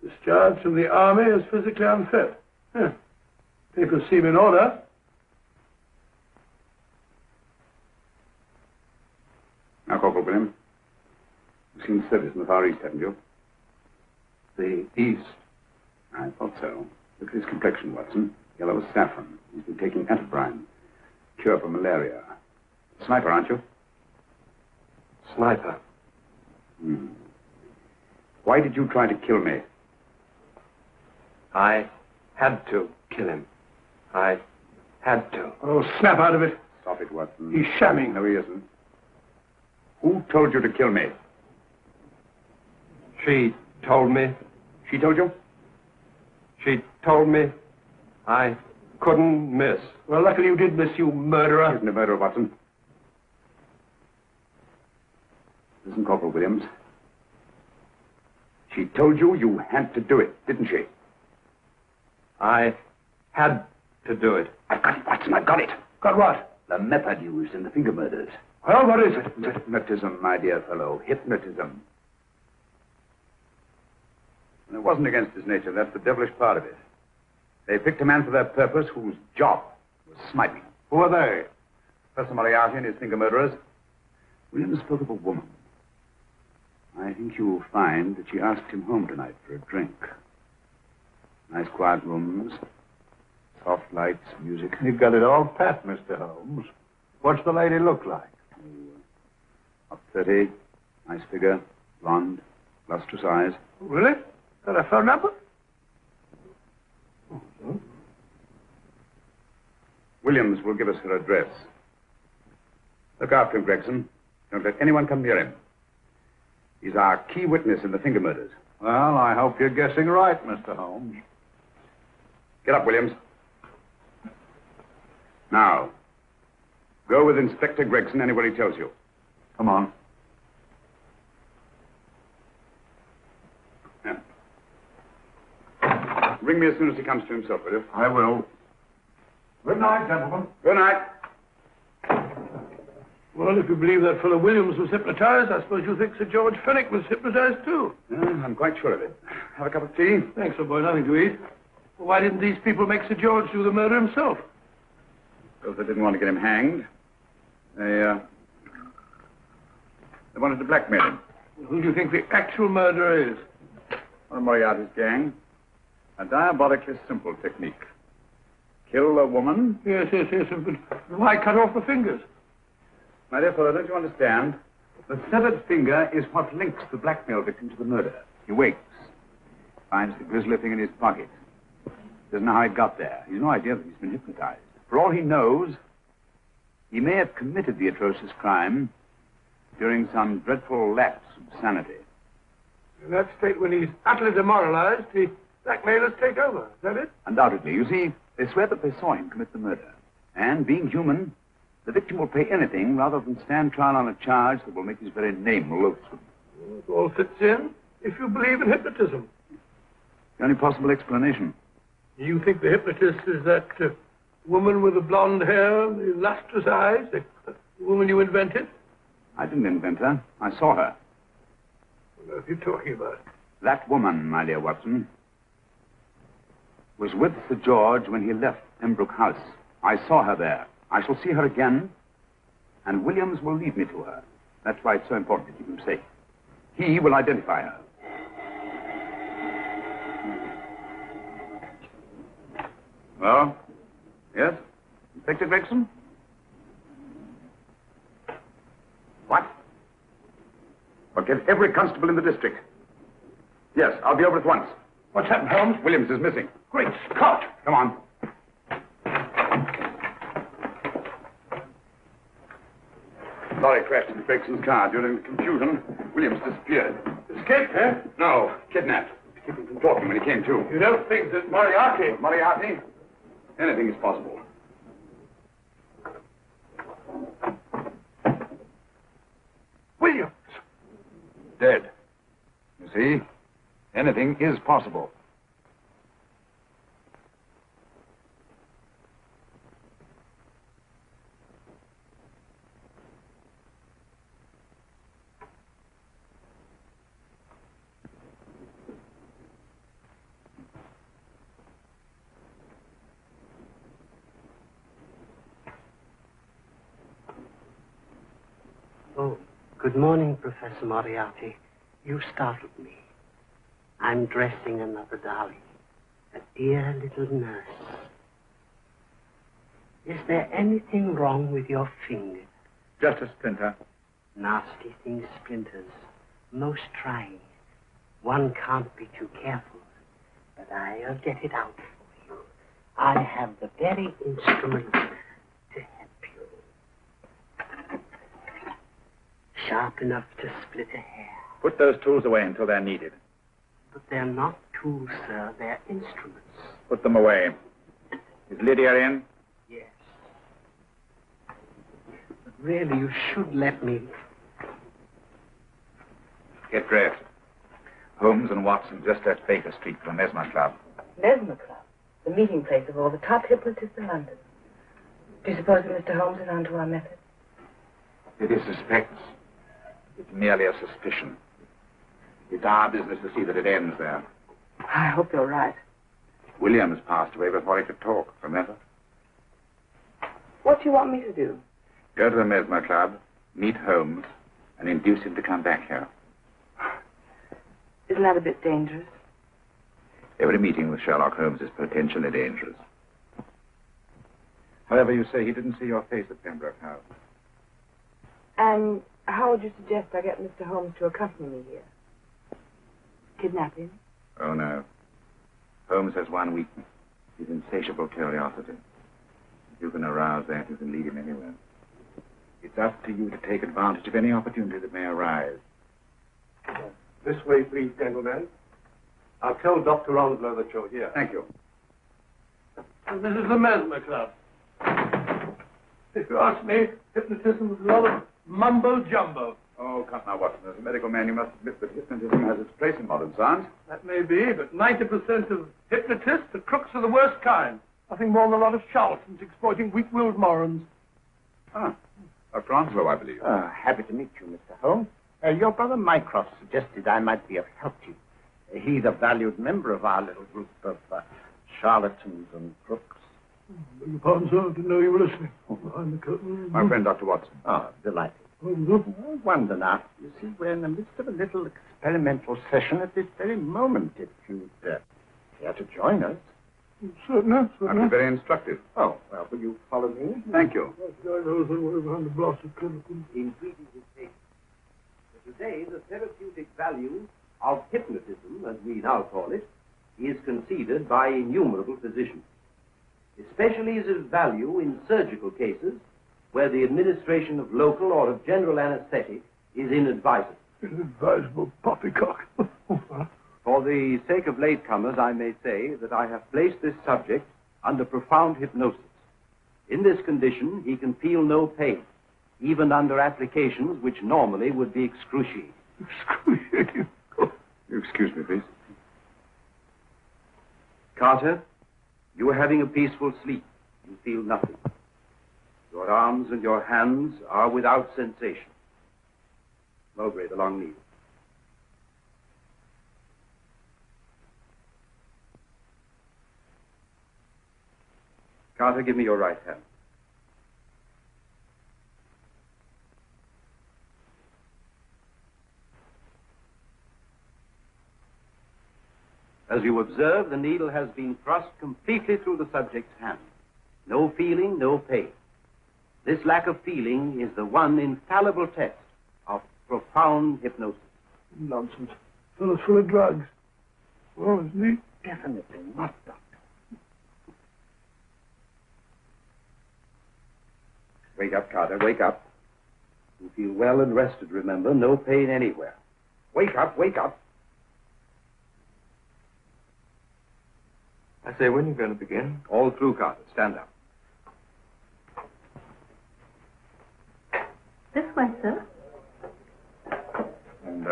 [SPEAKER 7] Discharged from the army as physically unfit. Papers seem in order.
[SPEAKER 4] Now, Corporal Williams, you've seen service in the Far East, haven't you?
[SPEAKER 11] The East?
[SPEAKER 4] I thought so. Look at his complexion, Watson. Yellow as saffron. He's been taking antibrine. Cure for malaria. Sniper, aren't you?
[SPEAKER 11] Sniper.
[SPEAKER 4] Why did you try to kill me?
[SPEAKER 11] I had to kill him. I had to.
[SPEAKER 7] Oh, snap out of it.
[SPEAKER 4] Stop it, Watson.
[SPEAKER 7] He's shamming.
[SPEAKER 4] No, he isn't. Who told you to kill me?
[SPEAKER 11] She told me.
[SPEAKER 4] She told you?
[SPEAKER 11] She told me I couldn't miss.
[SPEAKER 7] Well, luckily you did miss, you murderer.
[SPEAKER 4] He isn't a murderer, Watson. Listen, Corporal Williams. She told you you had to do it, didn't she?
[SPEAKER 11] I had to do it.
[SPEAKER 4] I've got it, Watson, I've got it.
[SPEAKER 7] Got what?
[SPEAKER 4] The method used in the finger murders.
[SPEAKER 7] Well, what is it?
[SPEAKER 4] Hypnotism, my dear fellow. Hypnotism. And it wasn't against his nature. That's the devilish part of it. They picked a man for their purpose whose job was sniping.
[SPEAKER 1] Who are they?
[SPEAKER 4] Professor Moriarty and his finger murderers. Williams spoke of a woman. I think you'll find that she asked him home tonight for a drink. Nice quiet rooms, soft lights, music.
[SPEAKER 1] You've got it all pat, Mr. Holmes. What's the lady look like?
[SPEAKER 4] Up 30, nice figure, blonde, lustrous eyes.
[SPEAKER 7] Really? Got a phone number?
[SPEAKER 4] Williams will give us her address. Look after him, Gregson. Don't let anyone come near him. He's our key witness in the finger murders.
[SPEAKER 1] Well, I hope you're guessing right, Mr. Holmes.
[SPEAKER 4] Get up, Williams. Now, go with Inspector Gregson anywhere he tells you.
[SPEAKER 1] Come on.
[SPEAKER 4] Yeah. Ring me as soon as he comes to himself, will you?
[SPEAKER 1] I will. Good night, gentlemen.
[SPEAKER 4] Good night.
[SPEAKER 7] Well, if you believe that fellow Williams was hypnotized, I suppose you think Sir George Fenwick was hypnotized, too.
[SPEAKER 4] I'm quite sure of it. Have a cup of tea?
[SPEAKER 7] Thanks, old boy. Nothing to eat. Well, why didn't these people make Sir George do the murder himself?
[SPEAKER 4] Because they didn't want to get him hanged. They wanted to blackmail him.
[SPEAKER 7] Who do you think the actual murderer is?
[SPEAKER 4] One of Moriarty's gang. A diabolically simple technique. Kill a woman.
[SPEAKER 7] Yes. But why cut off the fingers?
[SPEAKER 4] My dear fellow, don't you understand? The severed finger is what links the blackmail victim to the murder. He wakes, finds the grisly thing in his pocket. Doesn't know how it got there. He's no idea that he's been hypnotized. For all he knows, he may have committed the atrocious crime during some dreadful lapse of sanity.
[SPEAKER 7] In that state, when he's utterly demoralized, the blackmailers take over. Is that it?
[SPEAKER 4] Undoubtedly. You see, they swear that they saw him commit the murder. And being human, the victim will pay anything rather than stand trial on a charge that will make his very name loathsome.
[SPEAKER 7] It all fits in if you believe in hypnotism.
[SPEAKER 4] The only possible explanation.
[SPEAKER 7] You think the hypnotist is that woman with the blonde hair and the lustrous eyes, the woman you invented?
[SPEAKER 4] I didn't invent her. I saw her.
[SPEAKER 7] What are you talking about?
[SPEAKER 4] That woman, my dear Watson, was with Sir George when he left Pembroke House. I saw her there. I shall see her again, and Williams will lead me to her. That's why it's so important to keep him safe. He will identify her. Well, yes? Inspector Gregson? What? Well, get every constable in the district. Yes, I'll be over at once.
[SPEAKER 7] What's happened, Holmes?
[SPEAKER 4] Williams is missing.
[SPEAKER 7] Great Scott!
[SPEAKER 4] Come on. Lorry crashed into Gregson's car. During the confusion, Williams disappeared.
[SPEAKER 7] Escaped, eh?
[SPEAKER 4] No, kidnapped. To keep him from talking when he came to.
[SPEAKER 7] You don't think that Moriarty...
[SPEAKER 4] Moriarty? Anything is possible.
[SPEAKER 7] Williams!
[SPEAKER 1] Dead. You see? Anything is possible.
[SPEAKER 12] Oh, good morning, Professor Moriarty. You startled me. I'm dressing another darling, a dear little nurse. Is there anything wrong with your finger?
[SPEAKER 1] Just a splinter.
[SPEAKER 12] Nasty thing, splinters. Most trying. One can't be too careful, but I'll get it out for you. I have the very instrument to help you. Sharp enough to split a hair.
[SPEAKER 1] Put those tools away until they're needed.
[SPEAKER 12] But they're not tools, sir. They're instruments.
[SPEAKER 1] Put them away. Is Lydia in?
[SPEAKER 12] Yes. But really, you should let me.
[SPEAKER 4] Get dressed.
[SPEAKER 10] Holmes and Watson just left Baker Street for the Mesmer Club.
[SPEAKER 13] Mesmer Club? The meeting place of all the top hypnotists in London. Do you suppose that Mr. Holmes is onto our method?
[SPEAKER 10] It is suspects. It's merely a suspicion. It's our business to see that it ends there.
[SPEAKER 13] I hope you're right.
[SPEAKER 10] Williams passed away before he could talk, remember?
[SPEAKER 13] What do you want me to do?
[SPEAKER 10] Go to the Mesmer Club, meet Holmes, and induce him to come back here.
[SPEAKER 13] Isn't that a bit dangerous?
[SPEAKER 10] Every meeting with Sherlock Holmes is potentially dangerous. However, you say he didn't see your face at Pembroke House.
[SPEAKER 13] And how would you suggest I get Mr. Holmes to accompany me here? Kidnap him?
[SPEAKER 10] Oh, no. Holmes has one weakness. His insatiable curiosity. If you can arouse that, you can lead him anywhere. It's up to you to take advantage of any opportunity that may arise.
[SPEAKER 7] This way, please, gentlemen. I'll tell Dr. Onslow that you're here.
[SPEAKER 4] Thank you.
[SPEAKER 7] And this is the Mesmer Club. If you ask me, hypnotism is a lot of mumbo-jumbo.
[SPEAKER 4] Oh, come now, Watson. As a medical man, you must admit that hypnotism has its place in modern science.
[SPEAKER 7] That may be, but 90% of hypnotists are crooks of the worst kind. Nothing more than a lot of charlatans exploiting weak-willed morons.
[SPEAKER 4] Ah, Dr. Onslow, I believe.
[SPEAKER 3] Happy to meet you, Mr. Holmes. Your brother Mycroft suggested I might be of help to you. He's a valued member of our little group of charlatans and crooks.
[SPEAKER 7] Beg your pardon, sir. I didn't know you were listening. Behind the curtain.
[SPEAKER 4] My friend, Dr. Watson.
[SPEAKER 3] Oh, delighted. I wonder now. You see, we're in the midst of a little experimental session at this very moment. If you'd care to join us.
[SPEAKER 7] Certainly.
[SPEAKER 4] That'd be very instructive.
[SPEAKER 3] Oh, well, will you follow me?
[SPEAKER 4] Thank you.
[SPEAKER 7] Behind the blasted curtain.
[SPEAKER 14] In treating his case. Today, the therapeutic value of hypnotism, as we now call it, is conceded by innumerable physicians. Especially is of value in surgical cases where the administration of local or of general anesthetic is inadvisable.
[SPEAKER 7] Inadvisable poppycock.
[SPEAKER 14] For the sake of latecomers, I may say that I have placed this subject under profound hypnosis. In this condition, he can feel no pain, even under applications which normally would be excruciating.
[SPEAKER 7] Excruciating?
[SPEAKER 4] You excuse me, please.
[SPEAKER 14] Carter, you are having a peaceful sleep. You feel nothing. Your arms and your hands are without sensation. Mowbray, the long needle. Carter, give me your right hand. As you observe, the needle has been thrust completely through the subject's hand. No feeling, no pain. This lack of feeling is the one infallible test of profound hypnosis.
[SPEAKER 7] Nonsense. Fellow's full of drugs. Well, isn't he?
[SPEAKER 3] Definitely not, Doctor.
[SPEAKER 14] Wake up, Carter, wake up. You feel well and rested, remember. No pain anywhere. Wake up, wake up.
[SPEAKER 11] I say, when are you going to begin?
[SPEAKER 14] All through, Carter. Stand up.
[SPEAKER 6] This way, sir.
[SPEAKER 4] And,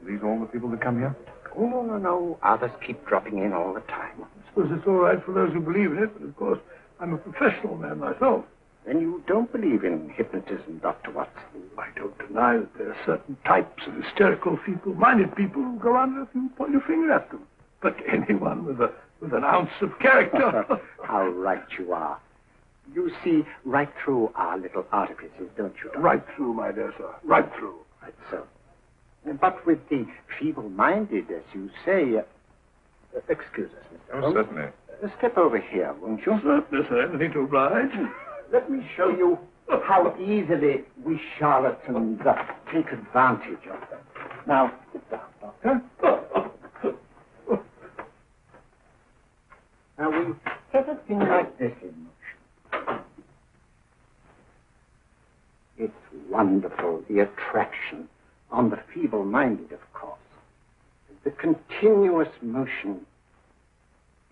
[SPEAKER 4] these all the people that come here?
[SPEAKER 3] Oh, no. Others keep dropping in all the time.
[SPEAKER 7] I suppose it's all right for those who believe in it, but of course, I'm a professional man myself.
[SPEAKER 3] Then you don't believe in hypnotism, Dr. Watson?
[SPEAKER 7] I don't deny that there are certain types of hysterical, feeble-minded people who go under if you point your finger at them. But anyone with an ounce of character...
[SPEAKER 3] How right you are. You see right through our little artifices, don't you, Doctor?
[SPEAKER 7] Right through, my dear sir. Right through.
[SPEAKER 3] Right so. But with the feeble-minded, as you say... excuse us, Mr. Holmes.
[SPEAKER 4] Certainly.
[SPEAKER 3] Step over here, won't you?
[SPEAKER 7] Certainly, sir. Anything to oblige.
[SPEAKER 3] Let me show you how easily we charlatans take advantage of them. Now, sit down, Doctor. Now, we set a thing like this in motion. It's wonderful, the attraction on the feeble-minded, of course. The continuous motion,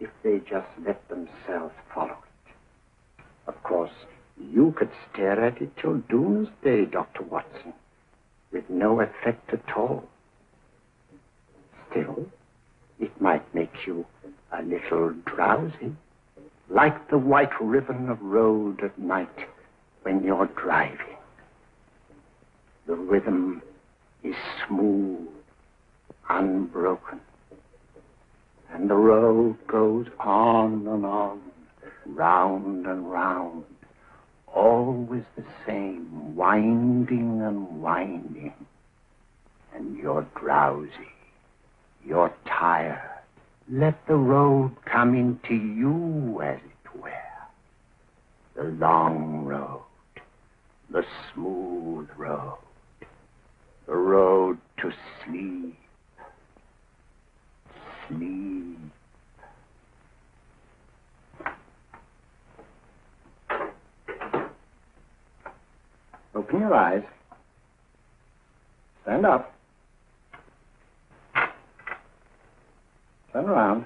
[SPEAKER 3] if they just let themselves follow it. Of course, you could stare at it till doomsday, Dr. Watson, with no effect at all.
[SPEAKER 12] still, it might make you a little drowsy, like the white ribbon of road at night when you're driving. The rhythm is smooth, unbroken, and the road goes on and on, round and round, always the same, winding and winding. And you're drowsy, you're tired. Let the road come into you, as it were. The long road, the smooth road, the road to sleep. Sleep. Open your eyes. Stand up. Turn around.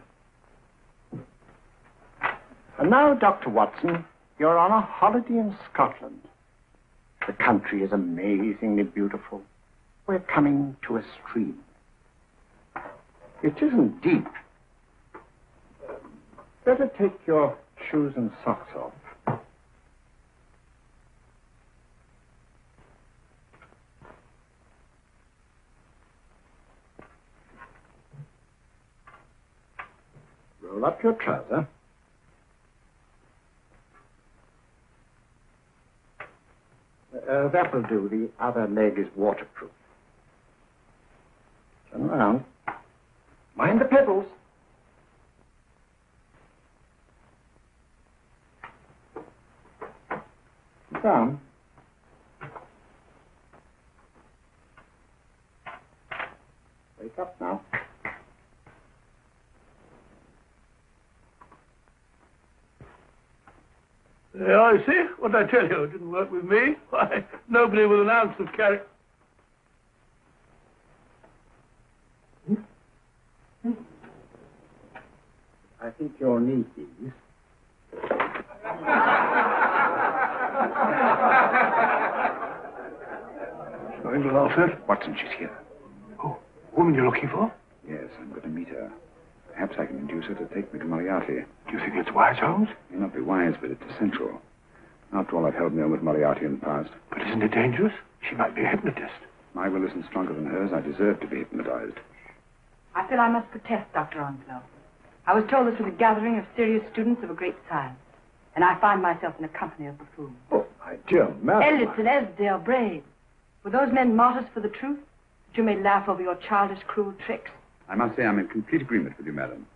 [SPEAKER 12] And now, Dr. Watson, you're on a holiday in Scotland. The country is amazingly beautiful. We're coming to a stream. It isn't deep. Better take your shoes and socks off. Roll up your trouser. That will do. The other leg is waterproof. Turn around. Mind the pedals. Sit down. Wake up now.
[SPEAKER 7] I see. What did I tell you? It didn't work with me. Why, nobody with an ounce of character.
[SPEAKER 12] I think your knee is.
[SPEAKER 7] Going to laugh at?
[SPEAKER 4] Watson, she's here.
[SPEAKER 7] Oh, woman you're looking for?
[SPEAKER 4] Yes, I'm going to meet her. Perhaps I can induce her to take me to Moriarty.
[SPEAKER 7] Do you think it's wise, Holmes?
[SPEAKER 4] It may not be wise, but it's essential. After all, I've held my own with Moriarty in the past.
[SPEAKER 7] But isn't it dangerous? She might be a hypnotist.
[SPEAKER 4] My will isn't stronger than hers. I deserve to be hypnotized.
[SPEAKER 13] I feel I must protest, Dr. Onslow. I was told this was a gathering of serious students of a great science, and I find myself in the company of buffoons.
[SPEAKER 7] Oh, my dear madam.
[SPEAKER 13] Elliot and Esdale brave. Were those men martyrs for the truth? That you may laugh over your childish, cruel tricks?
[SPEAKER 4] I must say I'm in complete agreement with you, madam.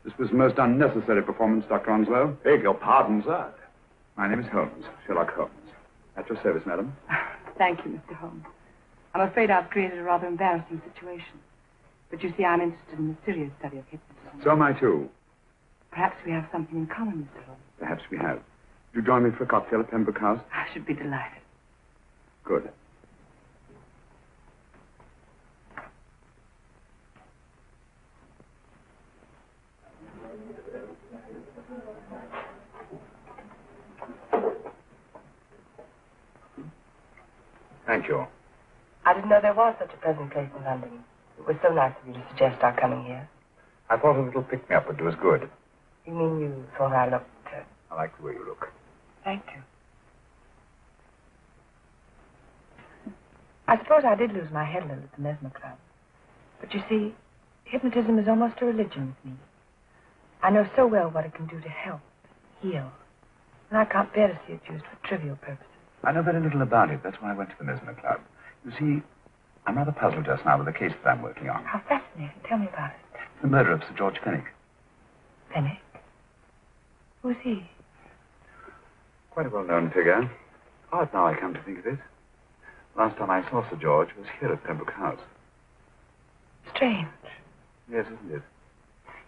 [SPEAKER 4] This was a most unnecessary performance, Dr. Onslow.
[SPEAKER 7] Beg your pardon, sir.
[SPEAKER 4] My name is Holmes, Sherlock Holmes. At your service, madam.
[SPEAKER 13] Thank you, Mr. Holmes. I'm afraid I've created a rather embarrassing situation. But you see, I'm interested in the serious study of hypnotism.
[SPEAKER 4] So am I, too.
[SPEAKER 13] Perhaps we have something in common, Mr. Holmes.
[SPEAKER 4] Perhaps we have. Would you join me for a cocktail at Pembroke House?
[SPEAKER 13] I should be delighted.
[SPEAKER 4] Good. Thank you.
[SPEAKER 13] I didn't know there was such a pleasant place in London. It was so nice of you to suggest our coming here.
[SPEAKER 4] I thought a little pick-me-up would do us good.
[SPEAKER 13] You mean you thought I looked...
[SPEAKER 4] I like the way you look.
[SPEAKER 13] Thank you. I suppose I did lose my head a little at the Mesmer Club. But you see, hypnotism is almost a religion with me. I know so well what it can do to help, heal. And I can't bear to see it used for trivial purposes.
[SPEAKER 4] I know very little about it. That's why I went to the Mesmer Club. You see, I'm rather puzzled just now with the case that I'm working on.
[SPEAKER 13] How fascinating. Tell me about it.
[SPEAKER 4] The murder of Sir George Fenwick.
[SPEAKER 13] Fenwick? Who's he?
[SPEAKER 4] Quite a well-known figure. Odd now I come to think of it. Last time I saw Sir George was here at Pembroke House.
[SPEAKER 13] Strange.
[SPEAKER 4] Yes, isn't it?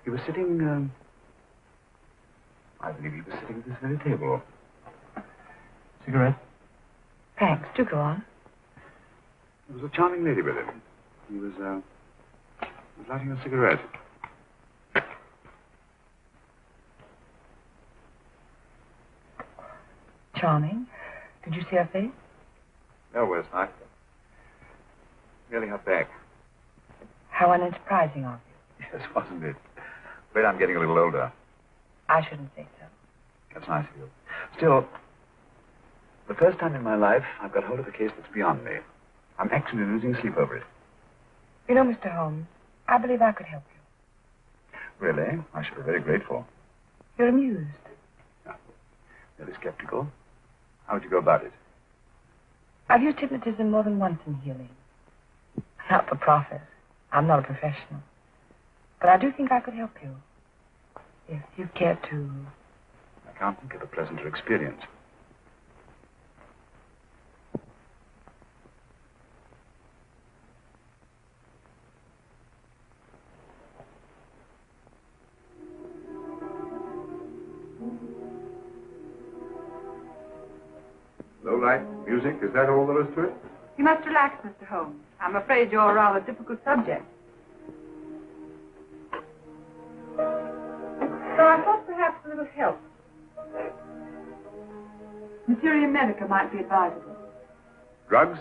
[SPEAKER 4] He was sitting, I believe he was sitting at this very table. Cigarette?
[SPEAKER 13] Thanks. Do go on.
[SPEAKER 4] There was a charming lady with him. He was lighting a cigarette.
[SPEAKER 13] Charming. Did you see her face?
[SPEAKER 4] No, West, I merely her back.
[SPEAKER 13] How unenterprising of you.
[SPEAKER 4] Yes, wasn't it? Afraid I'm getting a little older.
[SPEAKER 13] I shouldn't say so.
[SPEAKER 4] That's nice of you. Still, the first time in my life, I've got hold of a case that's beyond me. I'm actually losing sleep over it.
[SPEAKER 13] You know, Mr. Holmes, I believe I could help you.
[SPEAKER 4] Really? I should be very grateful.
[SPEAKER 13] You're amused.
[SPEAKER 4] No. Really skeptical. How would you go about it?
[SPEAKER 13] I've used hypnotism more than once in healing. Not for profit. I'm not a professional. But I do think I could help you. If you care to...
[SPEAKER 4] I can't think of a pleasanter experience.
[SPEAKER 1] Low light, music, is that all there is to it?
[SPEAKER 5] You must relax, Mr. Holmes. I'm afraid you're a rather difficult subject. So I thought perhaps a little help. Materia medica might be advisable.
[SPEAKER 1] Drugs?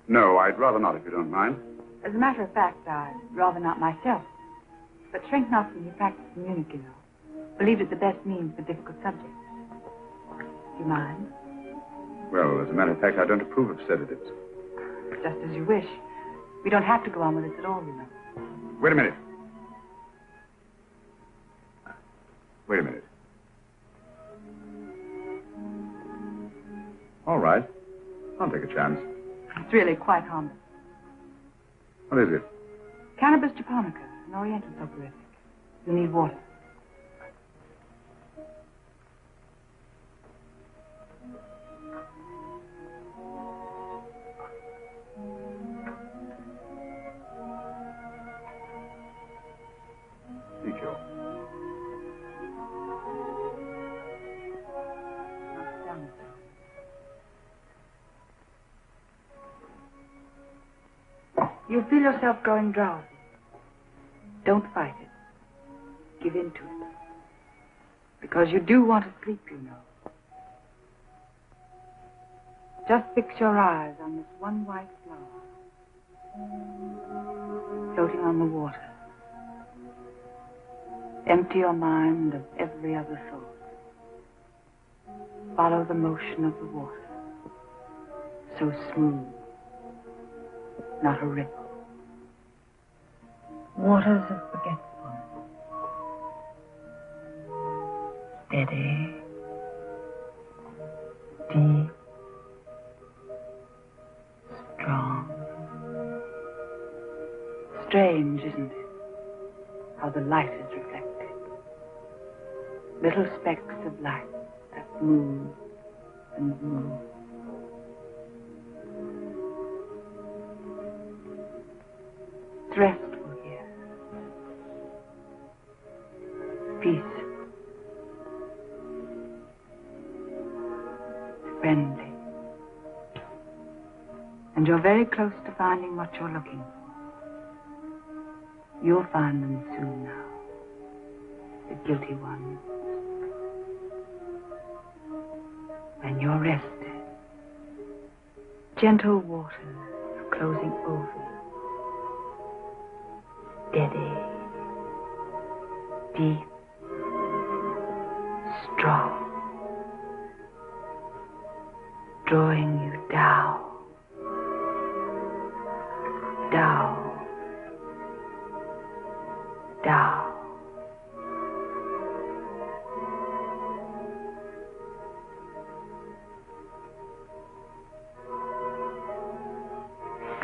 [SPEAKER 1] No, I'd rather not, if you don't mind.
[SPEAKER 5] As a matter of fact, I'd rather not myself. But shrink not from your practice in Munich, you know. Believe it the best means for difficult subjects. Do you mind?
[SPEAKER 1] Well, as a matter of fact, I don't approve of sedatives.
[SPEAKER 5] Just as you wish. We don't have to go on with this at all, you know.
[SPEAKER 1] Wait a minute. Wait a minute. All right. I'll take a chance.
[SPEAKER 5] It's really quite harmless.
[SPEAKER 1] What is it?
[SPEAKER 5] Cannabis japonica, an oriental soporific. You need water.
[SPEAKER 1] Thank you.
[SPEAKER 5] You feel yourself growing drowsy. Don't fight it. Give in to it. Because you do want to sleep, you know. Just fix your eyes on this one white flower, floating on the water. Empty your mind of every other thought. Follow the motion of the water. So smooth. Not a ripple. Waters of forgetfulness. Steady. Deep. Strong. Strange, isn't it? How the light is reflected. Little specks of light that move and move. It's restful here. Peace. Friendly. And you're very close to finding what you're looking for. You'll find them soon now. The guilty ones. When you're rested, gentle waters are closing over you. Steady, deep, strong, drawing you down, down, down.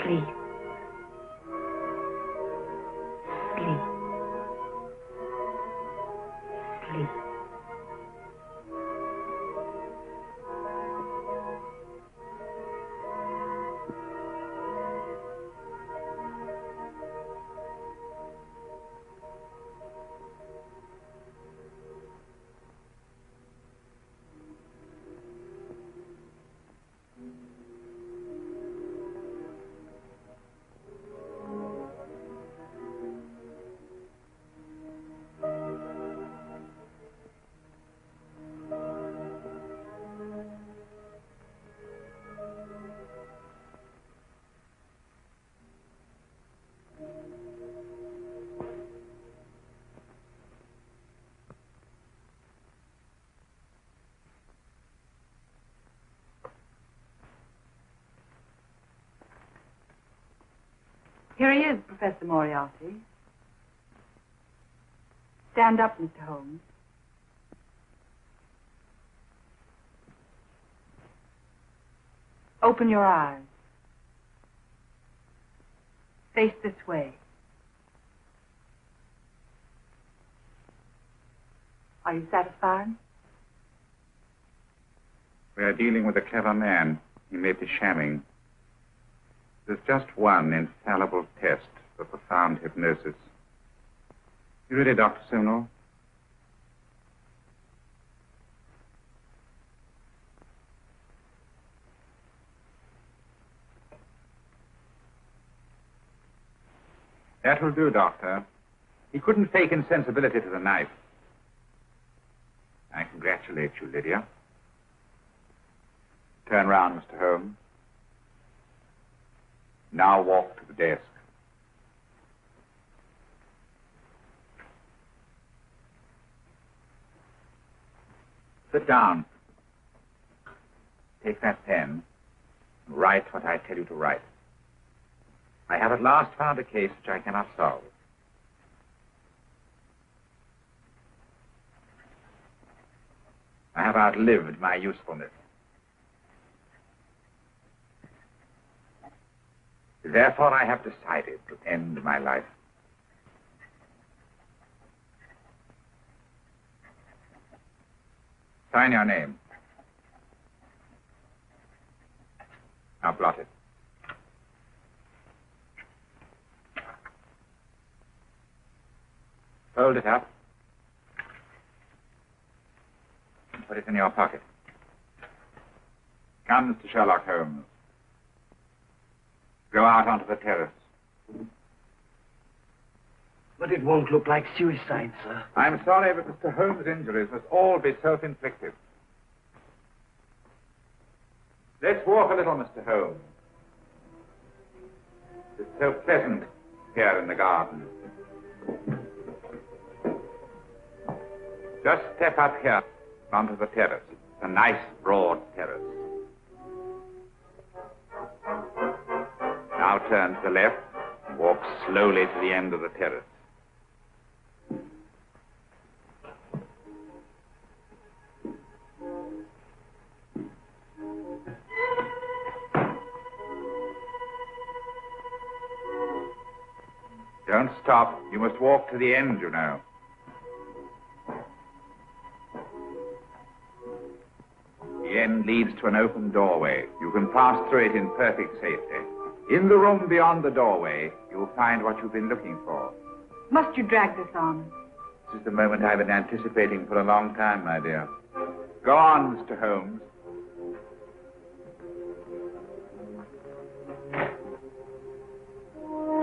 [SPEAKER 5] Sleep. Sleep. Sleep.
[SPEAKER 6] Here he is, Professor Moriarty. Stand up, Mr. Holmes. Open your eyes. Face this way. Are you satisfied?
[SPEAKER 10] We are dealing with a clever man. He may be shamming. There's just one infallible test for profound hypnosis. You ready, Dr. Simnel? That will do, Doctor. He couldn't fake insensibility to the knife. I congratulate you, Lydia. Turn round, Mr. Holmes. Now walk to the desk. Sit down. Take that pen and write what I tell you to write. I have at last found a case which I cannot solve. I have outlived my usefulness. Therefore, I have decided to end my life. Sign your name. Now blot it. Fold it up. And put it in your pocket. Come, Mr. Sherlock Holmes. Go out onto the terrace.
[SPEAKER 12] But it won't look like suicide, sir.
[SPEAKER 10] I'm sorry, but Mr. Holmes' injuries must all be self-inflicted. Let's walk a little, Mr. Holmes. It's so pleasant here in the garden. Just step up here onto the terrace. It's a nice, broad terrace. Now turn to the left and walk slowly to the end of the terrace. Don't stop. You must walk to the end, you know. The end leads to an open doorway. You can pass through it in perfect safety. In the room beyond the doorway, you'll find what you've been looking for.
[SPEAKER 6] Must you drag this on?
[SPEAKER 10] This is the moment I've been anticipating for a long time, my dear. Go on, Mr. Holmes.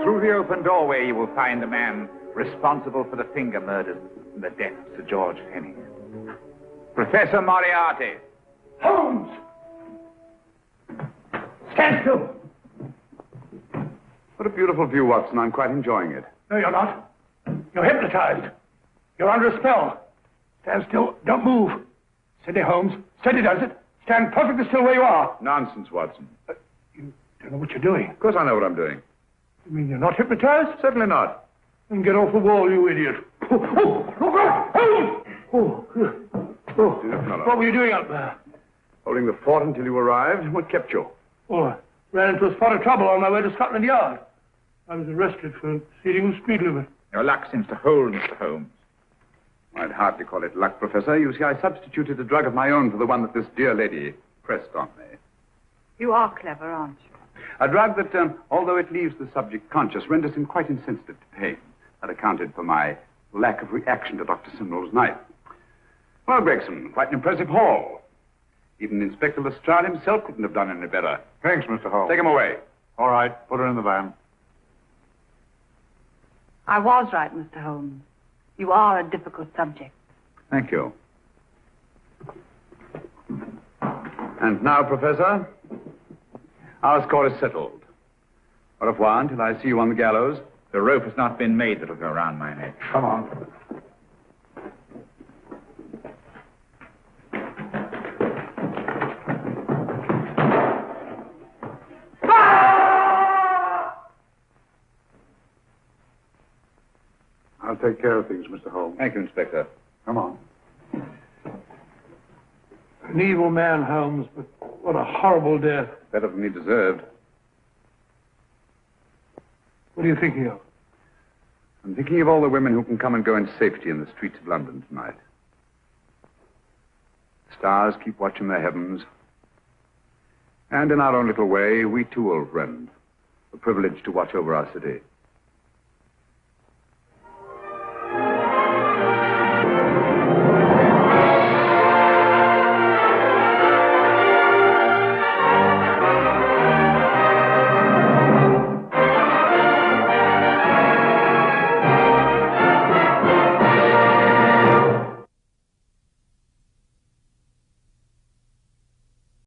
[SPEAKER 10] Through the open doorway, you will find the man responsible for the finger murders and the death of Sir George Fenwick. Professor Moriarty.
[SPEAKER 7] Holmes! Stand still!
[SPEAKER 4] What a beautiful view, Watson. I'm quite enjoying it.
[SPEAKER 7] No, you're not. You're hypnotized. You're under a spell. Stand still. Don't move. Steady, Holmes. Steady does it. Stand perfectly still where you are.
[SPEAKER 4] Nonsense, Watson.
[SPEAKER 7] You don't know what you're doing.
[SPEAKER 4] Of course I know what I'm doing.
[SPEAKER 7] You mean you're not hypnotized?
[SPEAKER 4] Certainly not.
[SPEAKER 7] Then get off the wall, you idiot. What were you doing up there?
[SPEAKER 4] Holding the fort until you arrived. What kept you?
[SPEAKER 7] Oh, I ran into a spot of trouble on my way to Scotland Yard. I was arrested for exceeding the speed limit.
[SPEAKER 10] Your luck seems to hold, Mr. Holmes.
[SPEAKER 4] I'd hardly call it luck, Professor. You see, I substituted a drug of my own for the one that this dear lady pressed on me.
[SPEAKER 6] You are clever, aren't you?
[SPEAKER 4] A drug that, although it leaves the subject conscious, renders him quite insensitive to pain. That accounted for my lack of reaction to Dr. Simnel's knife. Well, Gregson, quite an impressive haul. Even Inspector Lestrade himself couldn't have done any better.
[SPEAKER 1] Thanks, Mr. Holmes.
[SPEAKER 4] Take him away.
[SPEAKER 1] All right, put her in the van.
[SPEAKER 6] I was right, Mr. Holmes. You are a difficult subject.
[SPEAKER 4] Thank you. And now, Professor, our score is settled. Au revoir until I see you on the gallows.
[SPEAKER 10] The rope has not been made that'll go around my neck.
[SPEAKER 7] Come on.
[SPEAKER 1] I'll take care of things, Mr. Holmes.
[SPEAKER 4] Thank you, Inspector.
[SPEAKER 1] Come on.
[SPEAKER 7] An evil man, Holmes, but what a horrible death.
[SPEAKER 4] Better than he deserved.
[SPEAKER 7] What are you thinking of?
[SPEAKER 4] I'm thinking of all the women who can come and go in safety in the streets of London tonight. The stars keep watch in the heavens. And in our own little way, we too, old friend, are privileged to watch over our city.